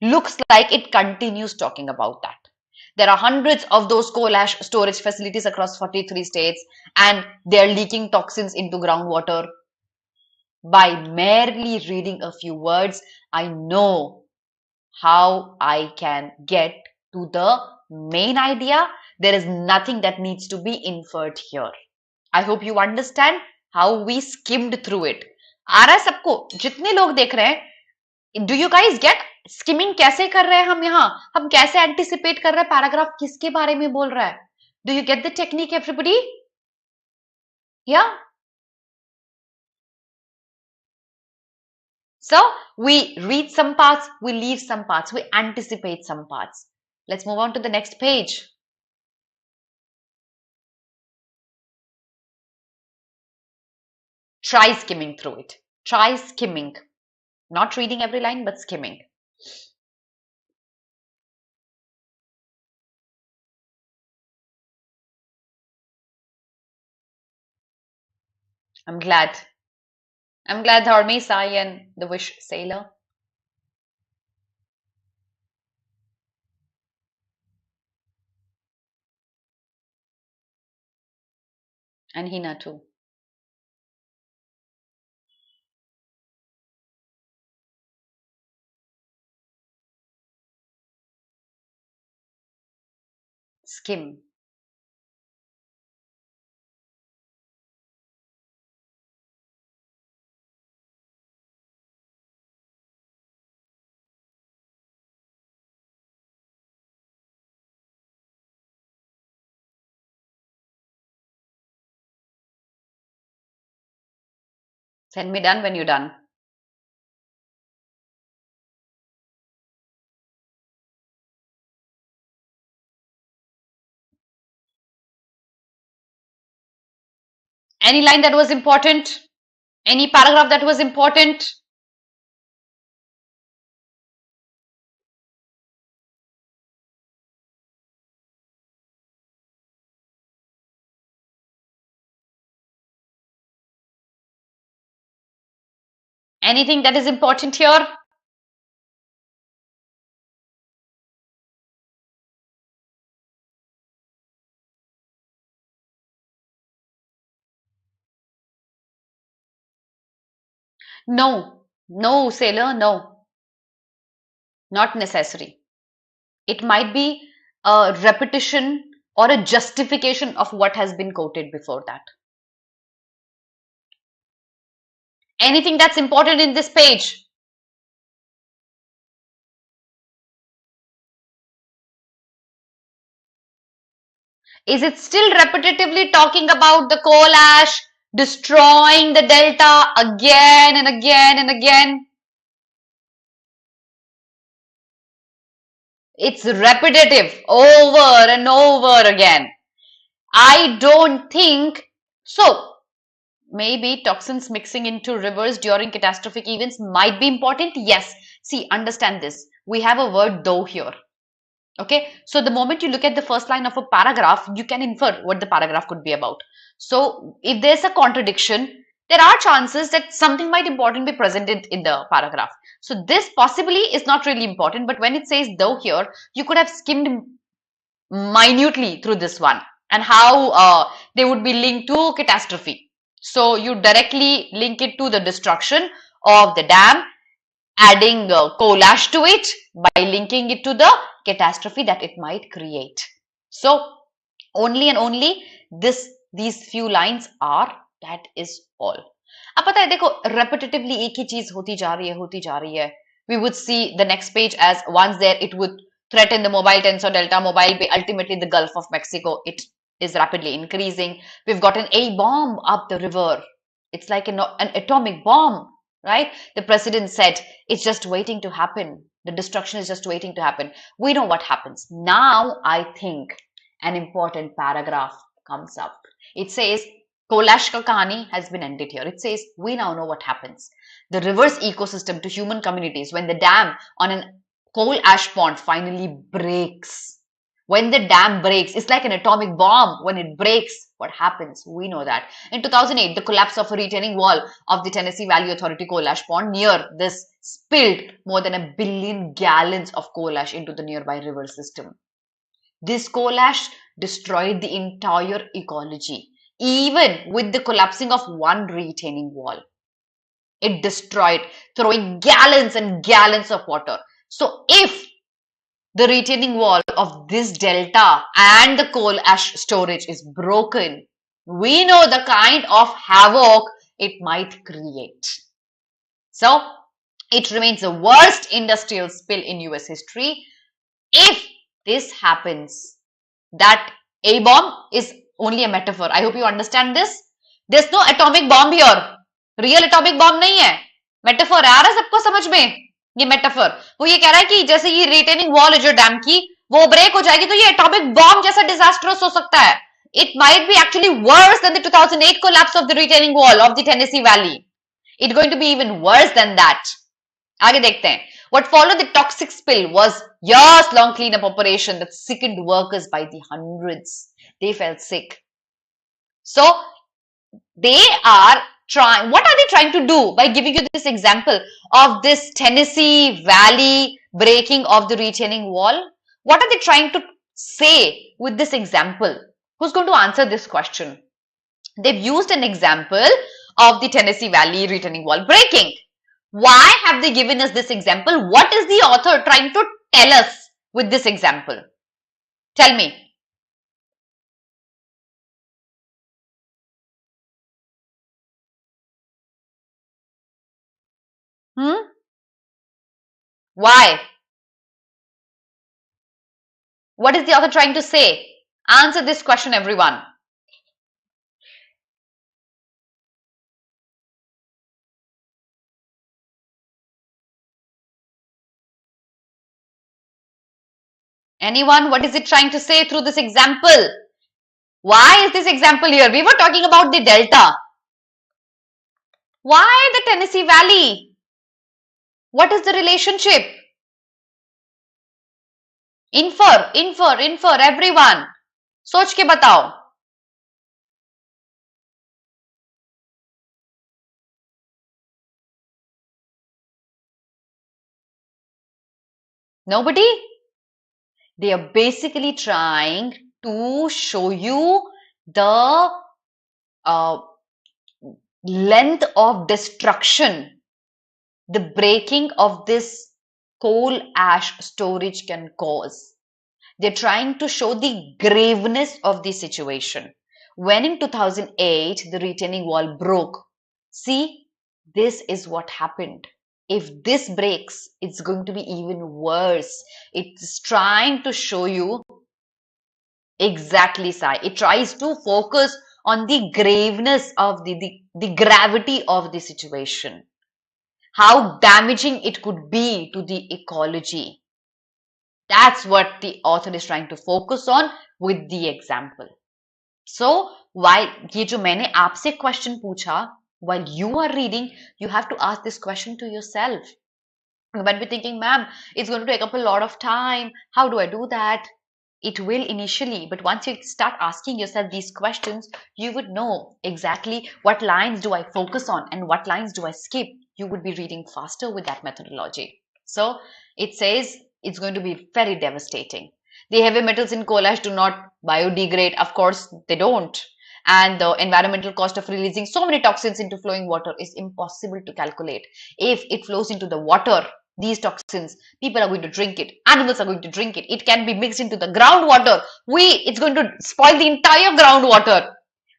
Looks like it continues talking about that. There are hundreds of those coal ash storage facilities across 43 states, and they're leaking toxins into groundwater. By merely reading a few words, I know how I can get to the main idea. There is nothing that needs to be inferred here. I hope you understand how we skimmed through it. आ रहा है सबको? जितने लोग देख रहे हैं, do you guys get skimming कैसे कर रहे हैं हम यहाँ? हम कैसे anticipate कर रहे हैं पैराग्राफ किसके बारे में बोल रहा है? Do you get the technique, everybody? Yeah? So we read some parts, we leave some parts, we anticipate some parts. Let's move on to the next page. Try skimming through it. Try skimming. Not reading every line, but skimming. I'm glad. I'm glad Dharmi, Sai and the Wish Sailor. And Hina too. Skim. Send me done when you're done. Any line that was important? Any paragraph that was important? Anything that is important here? No, no, Sailor, no. Not necessary. It might be a repetition or a justification of what has been quoted before that? Anything that's important in this page? Is it still repetitively talking about the coal ash destroying the delta again and again and again? It's repetitive over and over again. I don't think so. Maybe toxins mixing into rivers during catastrophic events might be important. Yes. See, understand this. We have a word though here. Okay. So the moment you look at the first line of a paragraph, you can infer what the paragraph could be about. So if there's a contradiction, there are chances that something might important be present in the paragraph. So this possibly is not really important, but when it says though here, you could have skimmed minutely through this one and how they would be linked to catastrophe. So you directly link it to the destruction of the dam, adding coal ash to it by linking it to the catastrophe that it might create. So only and only these few lines are, that is all. अब पता है देखो repetitively एक ही चीज होती जा रही है. We would see the next page as once there it would threaten the mobile tensor delta, mobile bay, ultimately the Gulf of Mexico. It is rapidly increasing. We've got an A bomb up the river. It's like an atomic bomb, right? The president said it's just waiting to happen. The destruction is just waiting to happen. We know what happens. Now I think an important paragraph comes up. It says coal ash ka kahani has been ended here. It says we now know what happens. The river's ecosystem to human communities when the dam on an coal ash pond finally breaks. When the dam breaks, it's like an atomic bomb. When it breaks, what happens? We know that. In 2008, the collapse of a retaining wall of the Tennessee Valley Authority coal ash pond near this spilled more than 1 billion gallons of coal ash into the nearby river system. This coal ash destroyed the entire ecology, even with the collapsing of one retaining wall. It destroyed, throwing gallons and gallons of water. So if the retaining wall of this delta and the coal ash storage is broken, we know the kind of havoc it might create. So it remains the worst industrial spill in US history. If this happens, that A bomb is only a metaphor. I hope you understand this. There's no atomic bomb here. Real atomic bomb नहीं है. Metaphor है. आ रहा है सबको समझ में? ये metaphor वो ये कह रहा है कि जैसे ये रिटेनिंग वॉल है जो डैम की वो ब्रेक हो जाएगी तो ये एटॉमिक बॉम्ब जैसा डिजास्टरस हो सकता है. It might be actually worse than the 2008 collapse of the retaining wall of the Tennessee Valley. It's going to be even worse than that. आगे देखते हैं. What followed the toxic spill was years-long cleanup operation that sickened workers by the hundreds. They felt sick. So they are trying. What are they trying to do by giving you this example of this Tennessee Valley breaking of the retaining wall? What are they trying to say with this example? Who's going to answer this question? They've used an example of the Tennessee Valley retaining wall breaking. Why have they given us this example? What is the author trying to tell us with this example? Tell me. Why? What is the author trying to say? Answer this question, everyone. Anyone? What is it trying to say through this example? Why is this example here? We were talking about the delta. Why the Tennessee Valley? What is the relationship? Infer, everyone. सोच के बताओ. Nobody? They are basically trying to show you the length of destruction the breaking of this coal ash storage can cause. They're trying to show the graveness of the situation. When in 2008, the retaining wall broke, see, this is what happened. If this breaks, it's going to be even worse. It's trying to show you exactly, Sai. It tries to focus on the graveness of the gravity of the situation, how damaging it could be to the ecology. That's what the author is trying to focus on with the example. So while ये जो मैंने आपसे question पूछा, while you are reading, you have to ask this question to yourself. You might be thinking, ma'am, it's going to take up a lot of time. How do I do that? It will initially, but once you start asking yourself these questions, you would know exactly what lines do I focus on and what lines do I skip. You would be reading faster with that methodology. So it says it's going to be very devastating. The heavy metals in coal ash do not biodegrade. Of course, they don't. And the environmental cost of releasing so many toxins into flowing water is impossible to calculate. If it flows into the water, these toxins, people are going to drink it, animals are going to drink it, it can be mixed into the groundwater, it's going to spoil the entire groundwater.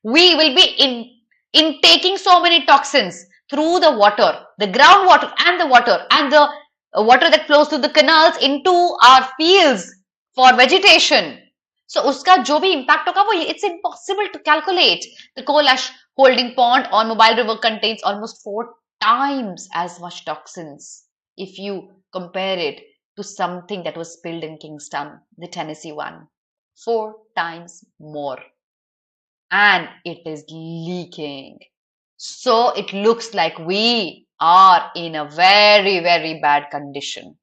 We will be intaking so many toxins through the water, the groundwater and the water that flows through the canals into our fields for vegetation. So uska jo bhi impact hoga wo it's impossible to calculate. The coal ash holding pond on Mobile River contains almost 4 times as much toxins if you compare it to something that was spilled in Kingston, the Tennessee one. 4 times more. And it is leaking. So it looks like we are in a very, very bad condition.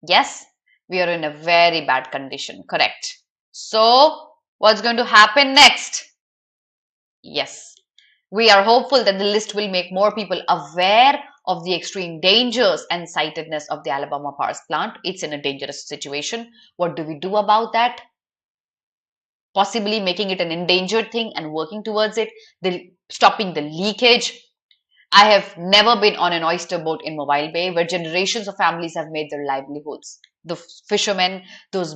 Yes, we are in a very bad condition. Correct. So what's going to happen next? Yes. We are hopeful that the list will make more people aware of the extreme dangers and sightedness of the Alabama power plant. It's in a dangerous situation. What do we do about that? Possibly making it an endangered thing and working towards it, stopping the leakage. I have never been on an oyster boat in Mobile Bay where generations of families have made their livelihoods. The fishermen, those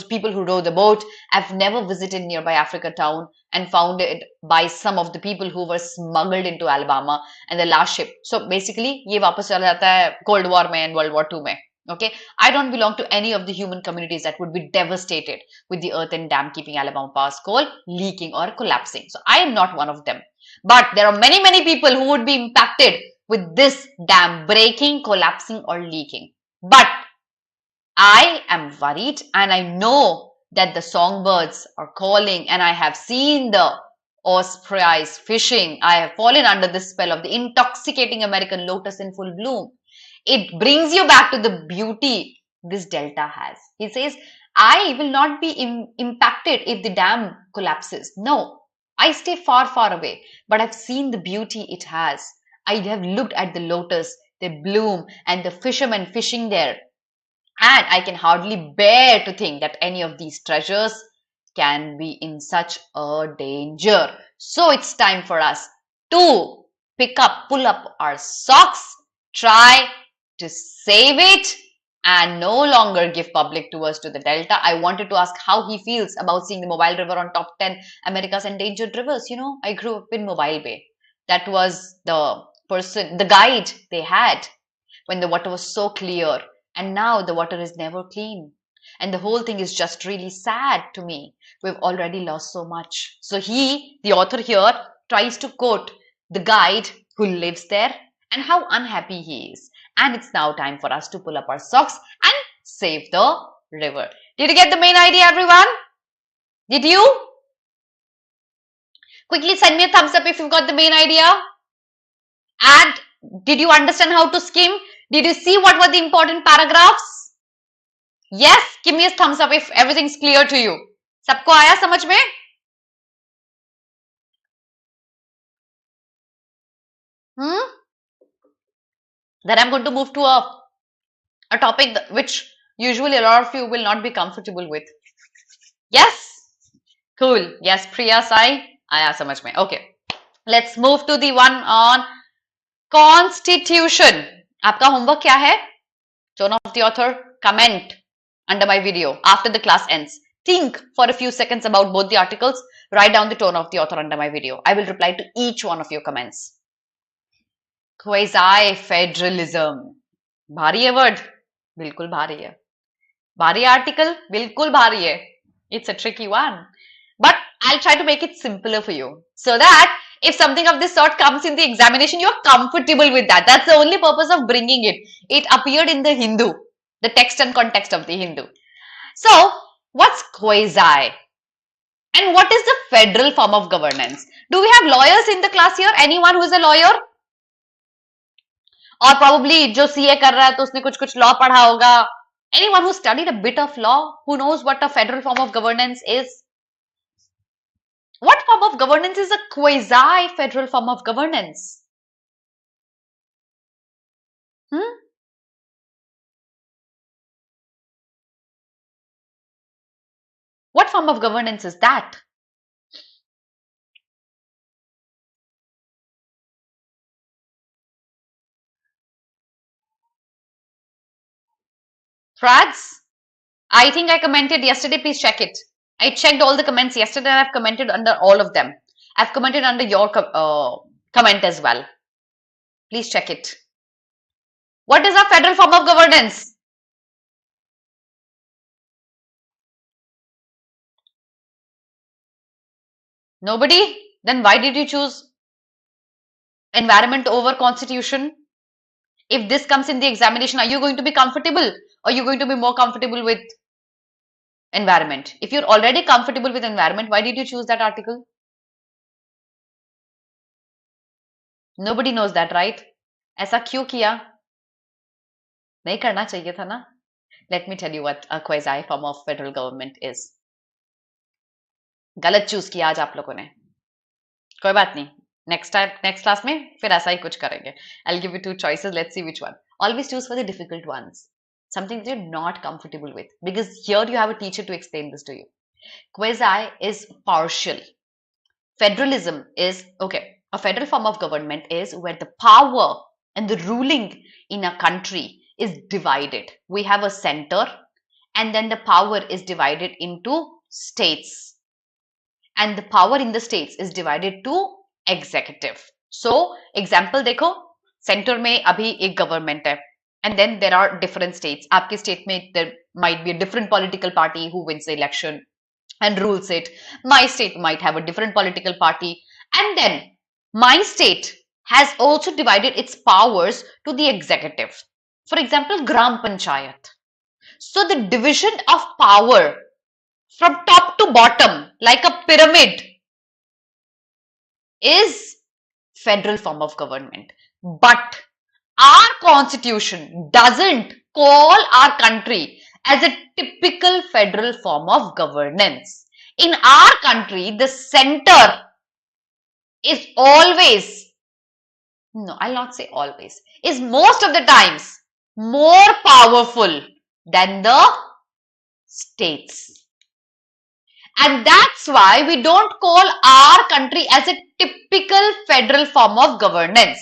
people who row the boat. I've never visited nearby Africa town and found it by some of the people who were smuggled into Alabama and the last ship. So basically, ये वापस चला जाता है Cold War में and World War II में. Okay, I don't belong to any of the human communities that would be devastated with the earthen dam keeping Alabama Pass coal leaking or collapsing. So I am not one of them. But there are many, many people who would be impacted with this dam breaking, collapsing or leaking. But I am worried and I know that the songbirds are calling and I have seen the ospreys fishing. I have fallen under the spell of the intoxicating American lotus in full bloom. It brings you back to the beauty this delta has. He says, I will not be impacted if the dam collapses. No, I stay far, far away, but I've seen the beauty it has. I have looked at the lotus, they bloom, and the fishermen fishing there. And I can hardly bear to think that any of these treasures can be in such a danger. So it's time for us to pull up our socks, try to save it, and no longer give public tours to the delta. I wanted to ask how he feels about seeing the Mobile River on top 10 America's endangered rivers. You know, I grew up in Mobile Bay. That was the guide they had when the water was so clear. And now the water is never clean. And the whole thing is just really sad to me. We've already lost so much. So the author here, tries to quote the guide who lives there and how unhappy he is. And it's now time for us to pull up our socks and save the river. Did you get the main idea, everyone? Did you? Quickly send me a thumbs up if you've got the main idea. And did you understand how to skim? Did you see what were the important paragraphs? Yes, give me a thumbs up if everything's clear to you. Sabko aaya samajh mein? Then I'm going to move to a topic which usually a lot of you will not be comfortable with. Yes? Cool. Yes, Priya Sai. Aaya samajh mein. Okay. Let's move to the one on Constitution. आपका homework क्या है? Tone of the author, comment under my video after the class ends. Think for a few seconds about both the articles. Write down the tone of the author under my video. I will reply to each one of your comments. Quasi-federalism. भारी है word? बिल्कुल भारी है. भारी article? बिल्कुल भारी है. It's a tricky one. But I'll try to make it simpler for you so that if something of this sort comes in the examination, you're comfortable with that. That's the only purpose of bringing it. It appeared in the Hindu, the text and context of the Hindu. So, what's quasi? And what is the federal form of governance? Do we have lawyers in the class here? Anyone who is a lawyer? Or probably जो CA कर रहा है तो उसने कुछ law पढ़ा होगा. Anyone who studied a bit of law, who knows what a federal form of governance is? What form of governance is a quasi-federal form of governance? What form of governance is that? Frads? I think I commented yesterday. Please check it. I checked all the comments yesterday and I've commented under all of them. I've commented under your comment as well. Please check it. What is a federal form of governance? Nobody? Then why did you choose environment over constitution? If this comes in the examination, are you going to be comfortable or are you going to be more comfortable with environment? If you're already comfortable with environment, why did you choose that article? Nobody knows that, right? ऐसा क्यों किया? नहीं करना चाहिए था ना? Let me tell you what a quasi form of federal government is. गलत choose किया आज आप लोगों ने. कोई बात नहीं. Next class में फिर ऐसा ही कुछ करेंगे. I'll give you two choices. Let's see which one. Always choose for the difficult ones. Something that you're not comfortable with. Because here you have a teacher to explain this to you. Quasi is partial. Federalism is, okay, a federal form of government is where the power and the ruling in a country is divided. We have a center and then the power is divided into states. And the power in the states is divided to executive. So, example देखो, center में अभी एक government है. And then there are different states. आपके state में there might be a different political party who wins the election and rules it. My state might have a different political party. And then my state has also divided its powers to the executive. For example, Gram Panchayat. So the division of power from top to bottom, like a pyramid, is federal form of government. But our constitution doesn't call our country as a typical federal form of governance. In our country, the center is always, no, I'll not say always, is most of the times more powerful than the states. And that's why we don't call our country as a typical federal form of governance.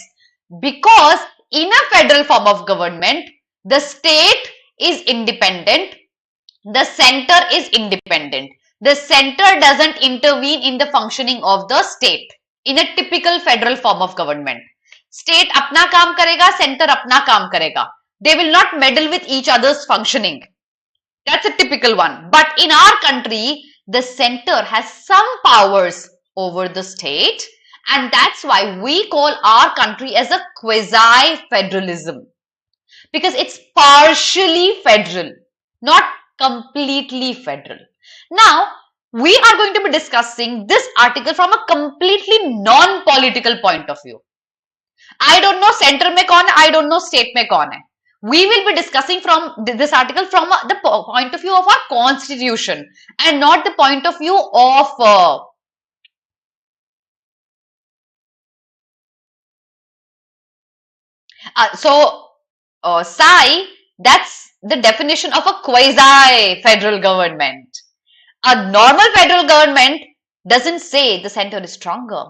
Because in a federal form of government, the state is independent, the center is independent. The center doesn't intervene in the functioning of the state. In a typical federal form of government, state अपना काम करेगा, center अपना काम करेगा. They will not meddle with each other's functioning. That's a typical one. But in our country, the center has some powers over the state, and that's why we call our country as a quasi-federalism. Because it's partially federal, not completely federal. Now, we are going to be discussing this article from a completely non-political point of view. I don't know center mein kaun hai, I don't know state mein kaun hai. We will be discussing from this article from the point of view of our constitution and not the point of view of Sai, that's the definition of a quasi-federal government. A normal federal government doesn't say the center is stronger.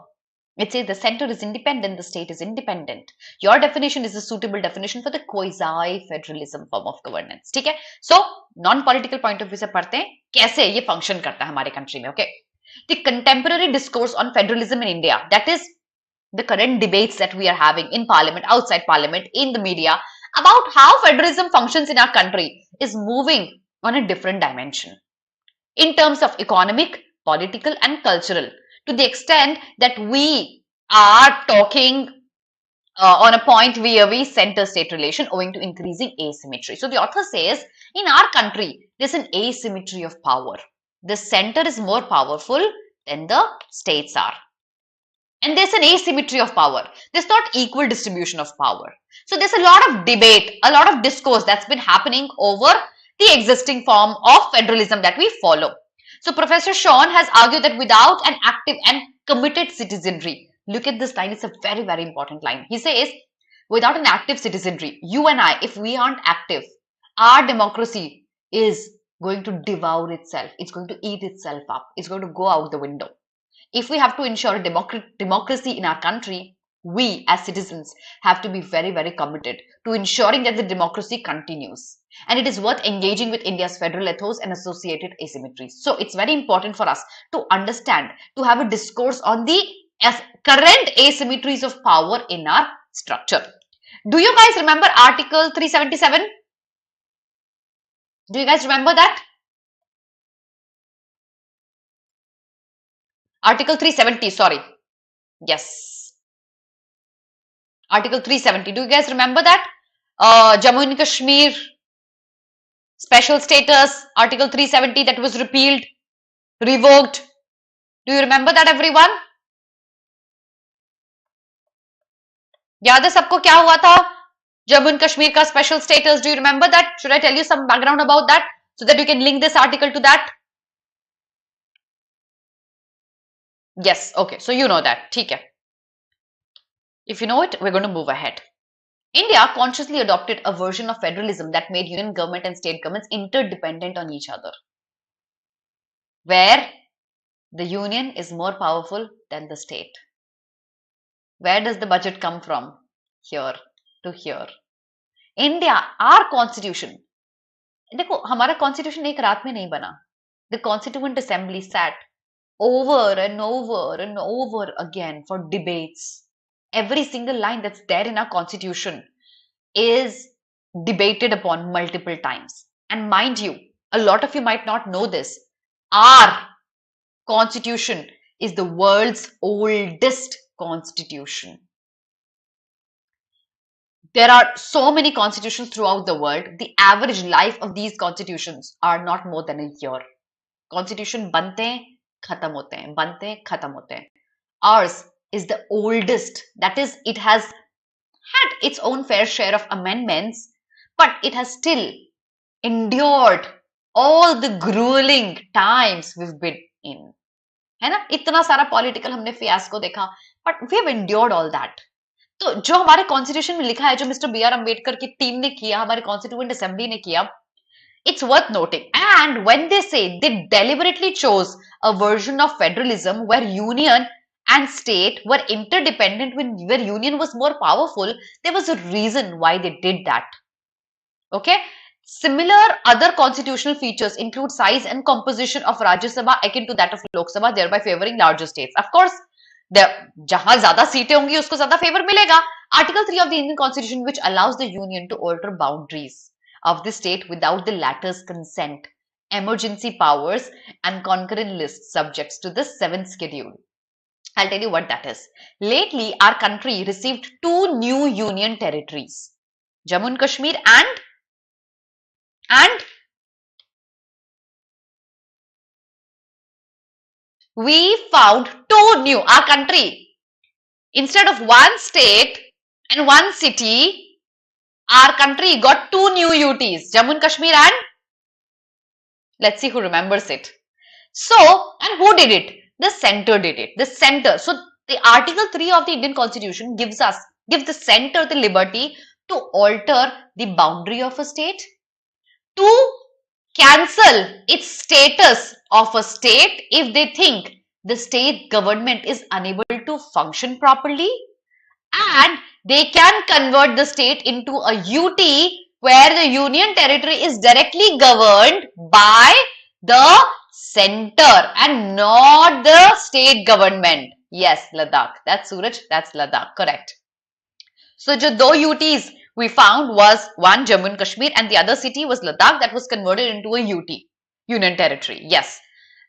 It says the center is independent, the state is independent. Your definition is a suitable definition for the quasi-federalism form of governance. ठीक है? So, non-political point of view से पढ़ते हैं कैसे ये function करता है हमारे country में. Okay? The contemporary discourse on federalism in India, that is the current debates that we are having in parliament, outside parliament, in the media, about how federalism functions in our country is moving on a different dimension in terms of economic, political and cultural, to the extent that we are talking on a point where we center-state relation owing to increasing asymmetry. So the author says, in our country, there's an asymmetry of power. The center is more powerful than the states are. And there's an asymmetry of power. There's not equal distribution of power. So there's a lot of debate, a lot of discourse that's been happening over the existing form of federalism that we follow. So Professor Sean has argued that without an active and committed citizenry, look at this line, it's a very, very important line. He says, without an active citizenry, you and I, if we aren't active, our democracy is going to devour itself. It's going to eat itself up. It's going to go out the window. If we have to ensure a democracy in our country, we as citizens have to be very, very committed to ensuring that the democracy continues. And it is worth engaging with India's federal ethos and associated asymmetries. So it's very important for us to understand, to have a discourse on the current asymmetries of power in our structure. Do you guys remember Article 377? Do you guys remember that? Article 370, sorry. Yes. Article 370. Do you guys remember that? Jammu and Kashmir special status, Article 370 that was repealed, revoked. Do you remember that, everyone? याद है सबको क्या हुआ था? Jammu and Kashmir का special status. Do you remember that? Should I tell you some background about that so that you can link this article to that? Yes, okay, so you know that. ठीक है. If you know it, we're going to move ahead. India consciously adopted a version of federalism that made union government and state governments interdependent on each other, where the union is more powerful than the state. Where does the budget come from? Here to here. India, our constitution. देखो, हमारा constitution एक रात में नहीं बना. The Constituent Assembly sat over and over and over again for debates. Every single line that's there in our constitution is debated upon multiple times. And mind you, a lot of you might not know this. Our constitution is the world's oldest constitution. There are so many constitutions throughout the world. The average life of these constitutions are not more than a year. Constitution बनते हैं, खत्म होते हैं, बनते हैं, खत्म होते हैं. Ours is the oldest. That is, it has had its own fair share of amendments, but it has still endured all the grueling times we've been in. है ना? इतना सारा political हमने fiasco देखा, but we've endured all that. तो जो हमारे constitution में लिखा है, जो मिस्टर बी आर अम्बेडकर की टीम ने किया, हमारे कॉन्स्टिट्यूएंट असेंबली ने किया, it's worth noting. And when they say they deliberately chose a version of federalism where union and state were interdependent, where union was more powerful, there was a reason why they did that. Okay? Similar other constitutional features include size and composition of Rajya Sabha akin to that of Lok Sabha, thereby favoring larger states. Of course, जहां ज्यादा सीटें होंगी उसको ज्यादा favour मिलेगा. Article 3 of the Indian Constitution, which allows the union to alter boundaries of the state without the latter's consent, emergency powers and concurrent lists subjects to the 7th schedule. I'll tell you what that is. Lately, our country received 2 new union territories, Jammu and Kashmir and we found 2 new, our country, instead of 1 state and 1 city, our country got 2 new UTs, Jammu and Kashmir and, let's see who remembers it. So, and who did it? The center did it. The center. So, the Article 3 of the Indian Constitution gives the center the liberty to alter the boundary of a state, to cancel its status of a state if they think the state government is unable to function properly, and they can convert the state into a UT where the union territory is directly governed by the center and not the state government. Yes, Ladakh. That's Suraj. That's Ladakh. Correct. So, the two UTs we found was one Jammu and Kashmir and the other city was Ladakh that was converted into a UT, union territory. Yes.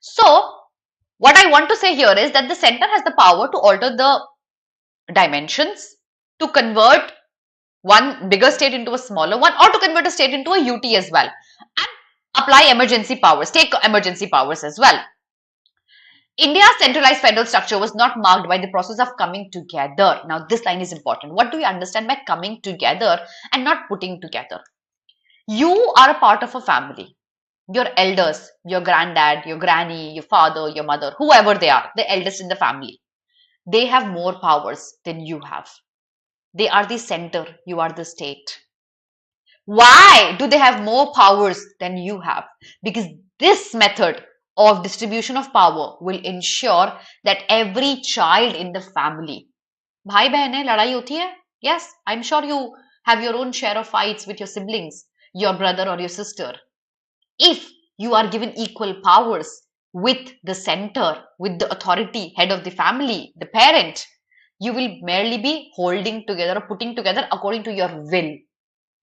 So, what I want to say here is that the center has the power to alter the dimensions, to convert one bigger state into a smaller one, or to convert a state into a UT as well, and apply emergency powers, take emergency powers as well. India's centralized federal structure was not marked by the process of coming together. Now, this line is important. What do you understand by coming together and not putting together? You are a part of a family. Your elders, your granddad, your granny, your father, your mother, whoever they are, the eldest in the family, they have more powers than you have. They are the center, you are the state. Why do they have more powers than you have? Because this method of distribution of power will ensure that every child in the family, भाई बहन है लड़ाई होती है, yes, I'm sure you have your own share of fights with your siblings, your brother or your sister. If you are given equal powers with the center, with the authority, head of the family, the parent, you will merely be holding together or putting together according to your will.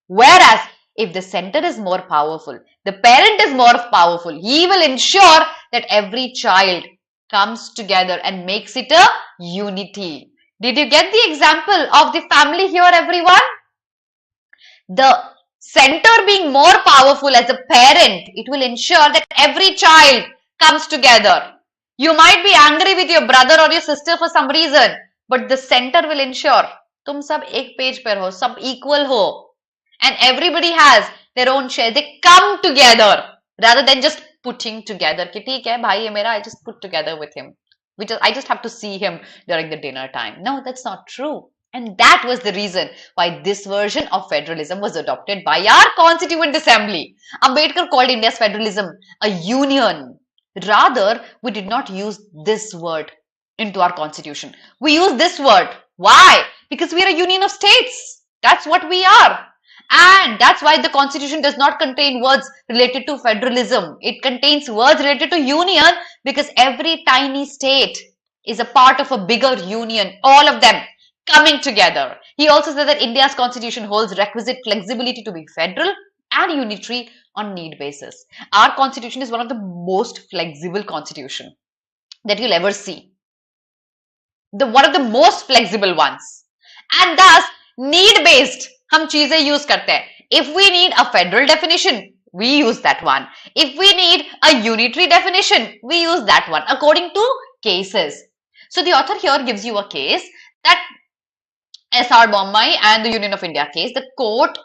Whereas if the center is more powerful, the parent is more powerful, he will ensure that every child comes together and makes it a unity. Did you get the example of the family here, everyone? The center being more powerful as a parent, it will ensure that every child comes together. You might be angry with your brother or your sister for some reason, but the center will ensure तुम सब एक page पर हो, सब equal हो, and everybody has their own share. They come together rather than just putting together. कि ठीक है भाई ये मेरा, I just put together with him. I just have to see him during the dinner time. No, that's not true. And that was the reason why this version of federalism was adopted by our Constituent Assembly. Ambedkar called India's federalism a union. Rather, we did not use this word into our constitution. We use this word. Why? Because we are a union of states. That's what we are. And that's why the constitution does not contain words related to federalism. It contains words related to union because every tiny state is a part of a bigger union, all of them coming together. He also said that India's constitution holds requisite flexibility to be federal and unitary on need basis. Our constitution is one of the most flexible constitution that you'll ever see. One of the most flexible ones. And thus, need based हम चीजें use करते हैं. If we need a federal definition, we use that one. If we need a unitary definition, we use that one according to cases. So the author here gives you a case that SR Bombay and the Union of India case, the court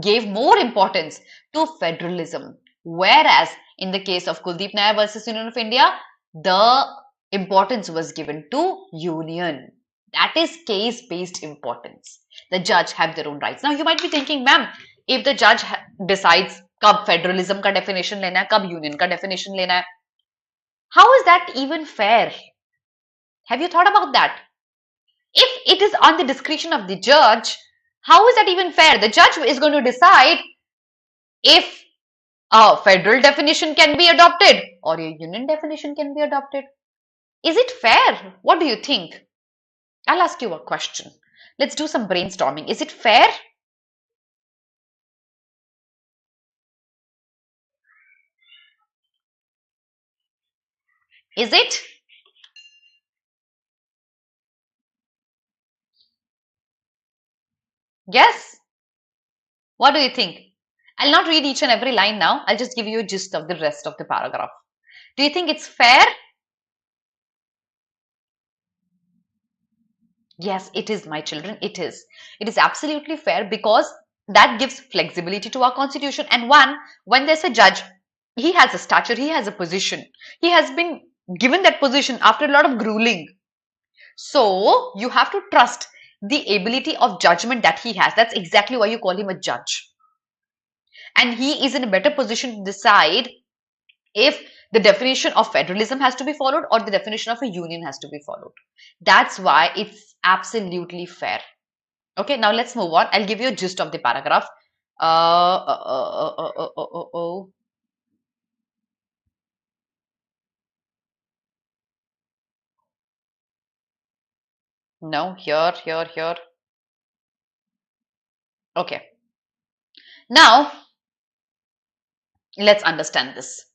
gave more importance to federalism, whereas in the case of Kuldeep Nair versus Union of India, the importance was given to union. That is case-based importance. The judge have their own rights. Now you might be thinking, ma'am, if the judge decides कब federalism का definition लेना है, कब union का definition लेना है, how is that even fair? Have you thought about that? If it is on the discretion of the judge, how is that even fair? The judge is going to decide if a federal definition can be adopted or a union definition can be adopted. Is it fair? What do you think? I'll ask you a question. Let's do some brainstorming. Is it fair? Is it? Yes? What do you think? I'll not read each and every line now. I'll just give you a gist of the rest of the paragraph. Do you think it's fair? Yes, it is, my children. It is. It is absolutely fair because that gives flexibility to our constitution. And when there's a judge, he has a stature, he has a position. He has been given that position after a lot of grueling. So you have to trust the ability of judgment that he has. That's exactly why you call him a judge. And he is in a better position to decide if The definition of federalism has to be followed, or the definition of a union has to be followed. That's why it's absolutely fair. Okay, now let's move on. I'll give you a gist of the paragraph. No, here. Okay. Now, let's understand this.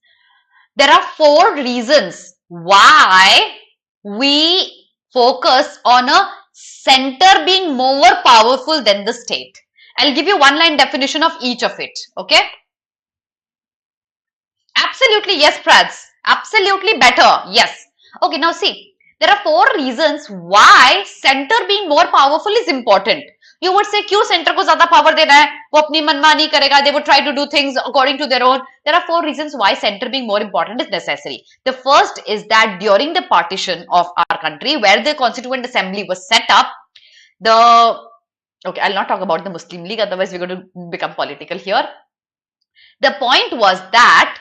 There are 4 reasons why we focus on a center being more powerful than the state. I'll give you one-line definition of each of it. Okay? Absolutely, yes, Prads. Absolutely better. Yes. Okay, now see, there are 4 reasons why center being more powerful is important. You would say, क्यों center को ज़्यादा power देना है? वो अपनी मनमानी करेगा. They would try to do things according to their own. There are 4 reasons why center being more important is necessary. The first is that during the partition of our country, where the Constituent Assembly was set up, okay, I'll not talk about the Muslim League, otherwise we're going to become political here. The point was that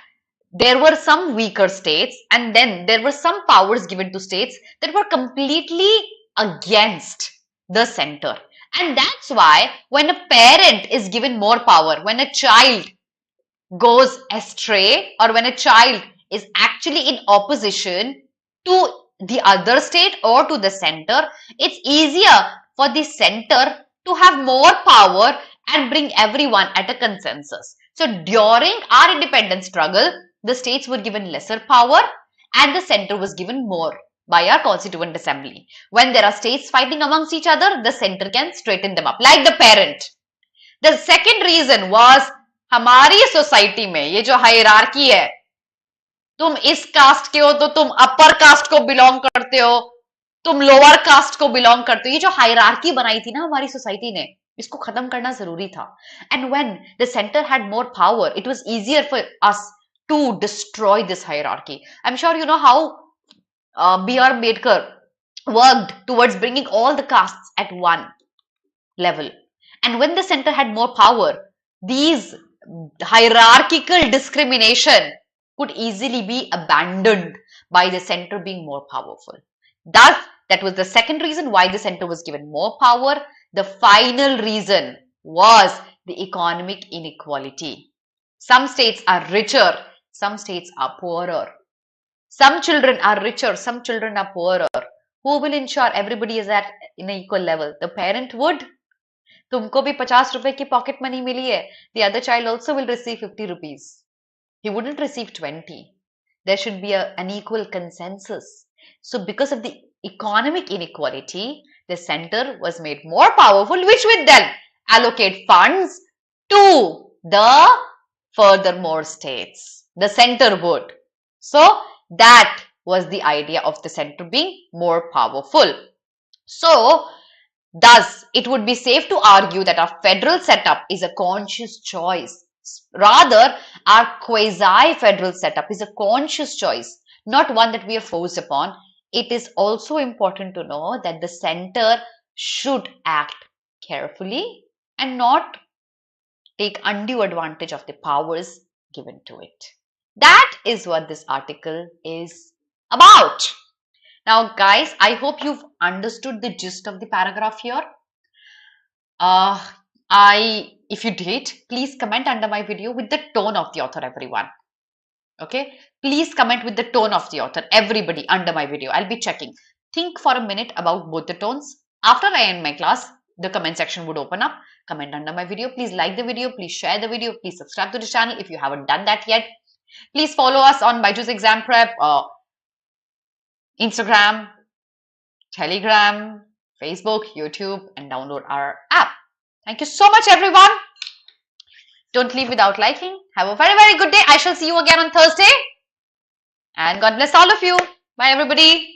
there were some weaker states, and then there were some powers given to states that were completely against the center. And that's why when a parent is given more power, when a child goes astray, or when a child is actually in opposition to the other state or to the center, it's easier for the center to have more power and bring everyone at a consensus. So during our independence struggle, the states were given lesser power and the center was given more by our Constituent Assembly. When there are states fighting amongst each other, the center can straighten them up, like the parent. The second reason was, हमारी society में ये जो hierarchy है, तुम इस cast के हो तो तुम अपर कास्ट को बिलोंग करते हो, तुम लोअर कास्ट को बिलोंग करते हो. ये जो हायरार्की बनाई थी ना हमारी सोसाइटी ने, इसको खत्म करना जरूरी था. And when the center had more power, it was easier for us to destroy this hierarchy. I'm sure you know how B.R. Ambedkar worked towards bringing all the castes at one level. And when the center had more power, these hierarchical discrimination could easily be abandoned by the center being more powerful. Thus, that was the second reason why the center was given more power. The final reason was the economic inequality. Some states are richer, some states are poorer. Some children are richer, some children are poorer. Who will ensure everybody is at an equal level? The parent would. तुमको भी 50 रुपए की pocket money मिली है. The other child also will receive 50 rupees. He wouldn't receive 20. There should be an equal consensus. So because of the economic inequality, the center was made more powerful, which would then allocate funds to the furthermore states. The center would. So that was the idea of the center being more powerful. So thus, it would be safe to argue that our federal setup is a conscious choice. Rather, our quasi-federal setup is a conscious choice, not one that we are forced upon. It is also important to know that the center should act carefully and not take undue advantage of the powers given to it. That is what this article is about. Now guys, I hope you've understood the gist of the paragraph here. If you did, please comment under my video with the tone of the author, everyone. Okay, please comment with the tone of the author, everybody, under my video. I'll be checking. Think for a minute about both the tones. After I end my class, the comment section would open up. Comment under my video. Please like the video. Please share the video. Please subscribe to the channel if you haven't done that yet. Please follow us on BYJU'S Exam Prep, Instagram, Telegram, Facebook, YouTube, and download our app. Thank you so much, everyone. Don't leave without liking. Have a very, very good day. I shall see you again on Thursday. And God bless all of you. Bye, everybody.